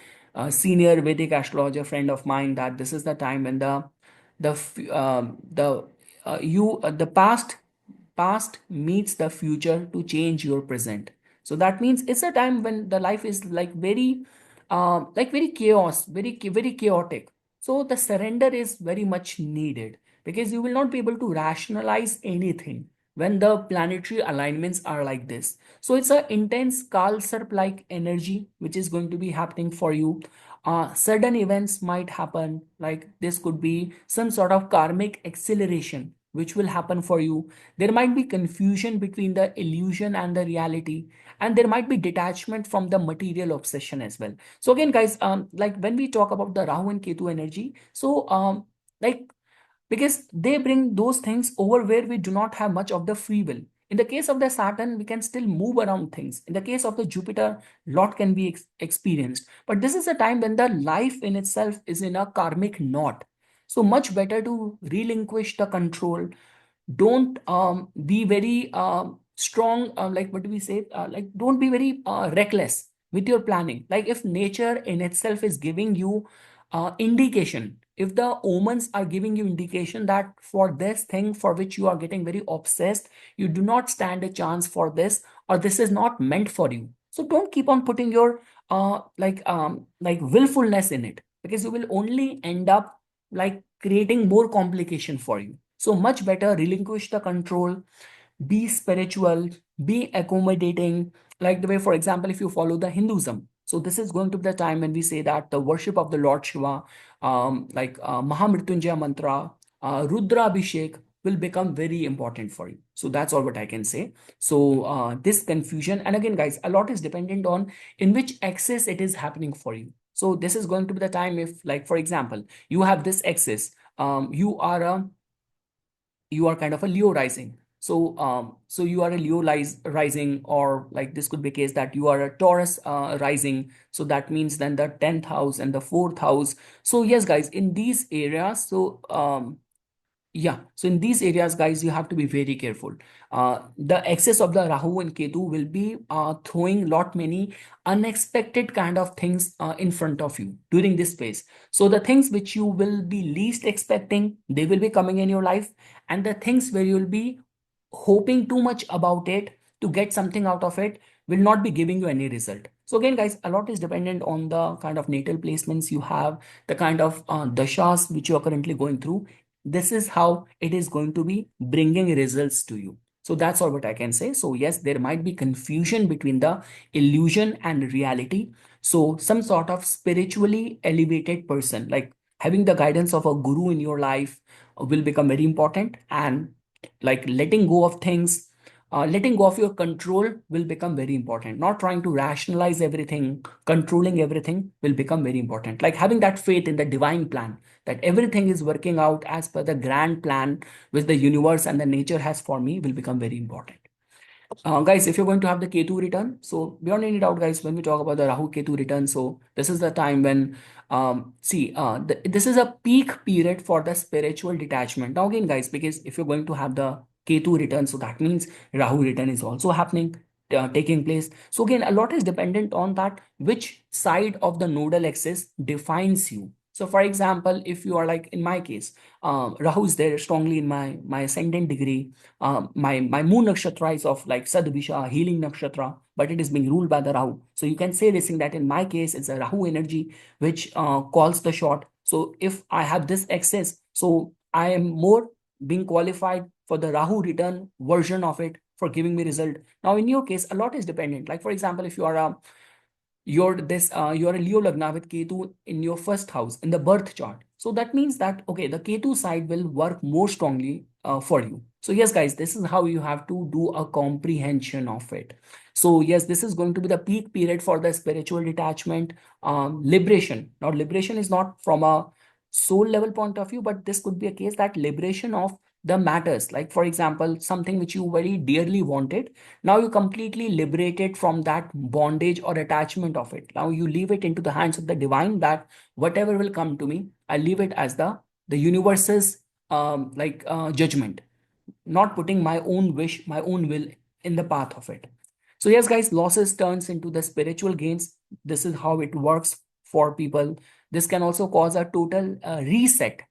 senior Vedic astrologer friend of mine, that this is the time when the past meets the future to change your present. So that means it's a time when the life is like very chaos, very chaotic. So the surrender is very much needed, because you will not be able to rationalize anything when the planetary alignments are like this. So it's a intense Kal Sarp like energy which is going to be happening for you. Sudden events might happen, like this could be some sort of karmic acceleration which will happen for you. There might be confusion between the illusion and the reality, and there might be detachment from the material obsession as well. So again, guys, like when we talk about the Rahu and Ketu energy, so like because they bring those things over where we do not have much of the free will. In the case of the Saturn, we can still move around things. In the case of the Jupiter, lot can be experienced. But this is a time when the life in itself is in a karmic knot. So much better to relinquish the control. Don't be very strong, like what do we say, like don't be very reckless with your planning. Like if nature in itself is giving you indication, if the omens are giving you indication that for this thing for which you are getting very obsessed, you do not stand a chance for this, or this is not meant for you, so don't keep on putting your like willfulness in it, because you will only end up like creating more complication for you. So much better relinquish the control, be spiritual, be accommodating. Like the way, for example, if you follow the Hinduism, so this is going to be the time when we say that the worship of the Lord Shiva, Mahamrityunjaya mantra, Rudra Abhishek will become very important for you. So that's all what I can say. So this confusion, and again, guys, a lot is dependent on in which axis it is happening for you. So this is going to be the time if, like, for example, you have this axis, you are kind of a Leo rising. So you are a Leo rising, or like this could be a case that you are a Taurus rising. So that means then the 10th house and the 4th house. So yes, guys, in these areas, so Yeah, so in these areas, guys, you have to be very careful. The excess of the Rahu and Ketu will be throwing lot many unexpected kind of things in front of you during this phase. So the things which you will be least expecting, they will be coming in your life, and the things where you will be hoping too much about it to get something out of it will not be giving you any result. So again, guys, a lot is dependent on the kind of natal placements you have, the kind of dashas which you are currently going through. This is how it is going to be bringing results to you. So that's all what I can say. So yes, there might be confusion between the illusion and reality. So some sort of spiritually elevated person, like having the guidance of a guru in your life, will become very important. And like letting go of things, letting go of your control will become very important. Not trying to rationalize everything, controlling everything will become very important. Like having that faith in the divine plan, that everything is working out as per the grand plan which the universe and the nature has for me, will become very important. Guys, if you're going to have the Ketu return, so beyond any doubt, guys, when we talk about the Rahu Ketu return, so this is the time when, this is a peak period for the spiritual detachment. Now, again, guys, because if you're going to have the Ketu return, so that means Rahu return is also happening, taking place. So, again, a lot is dependent on that, which side of the nodal axis defines you. So, for example, if you are like in my case, Rahu is there strongly in my ascendant degree. My moon nakshatra is of like Sadvisha, healing nakshatra, but it is being ruled by the Rahu. So you can say this thing that in my case, it's a Rahu energy which calls the shot. So if I have this excess, so I am more being qualified for the Rahu return version of it for giving me result. Now, in your case, a lot is dependent. Like for example, if you are a you're a Leo Lagna with Ketu in your first house in the birth chart. So that means that okay, the Ketu side will work more strongly for you. So yes, guys, this is how you have to do a comprehension of it. So yes, this is going to be the peak period for the spiritual detachment, liberation. Now, liberation is not from a soul level point of view, but this could be a case that liberation of the matters. Like for example, something which you very dearly wanted, now you completely liberated from that bondage or attachment of it. Now you leave it into the hands of the divine, that whatever will come to me, I leave it as the universe's judgment, not putting my own wish, my own will in the path of it. So yes, guys, losses turns into the spiritual gains. This is how it works for people. This can also cause a total reset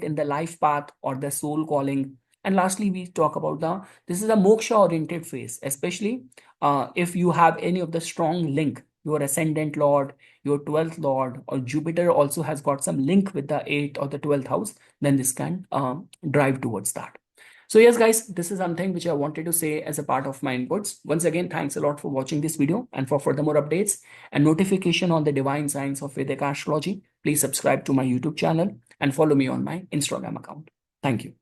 in the life path or the soul calling. And lastly, we talk about the this is a moksha oriented phase, especially if you have any of the strong link, your ascendant lord, your 12th lord, or Jupiter also has got some link with the 8th or the 12th house, then this can drive towards that. So yes, guys, this is something which I wanted to say as a part of my inputs. Once again, thanks a lot for watching this video, and for further more updates and notification on the divine science of Vedic astrology, please subscribe to my YouTube channel and follow me on my Instagram account. Thank you.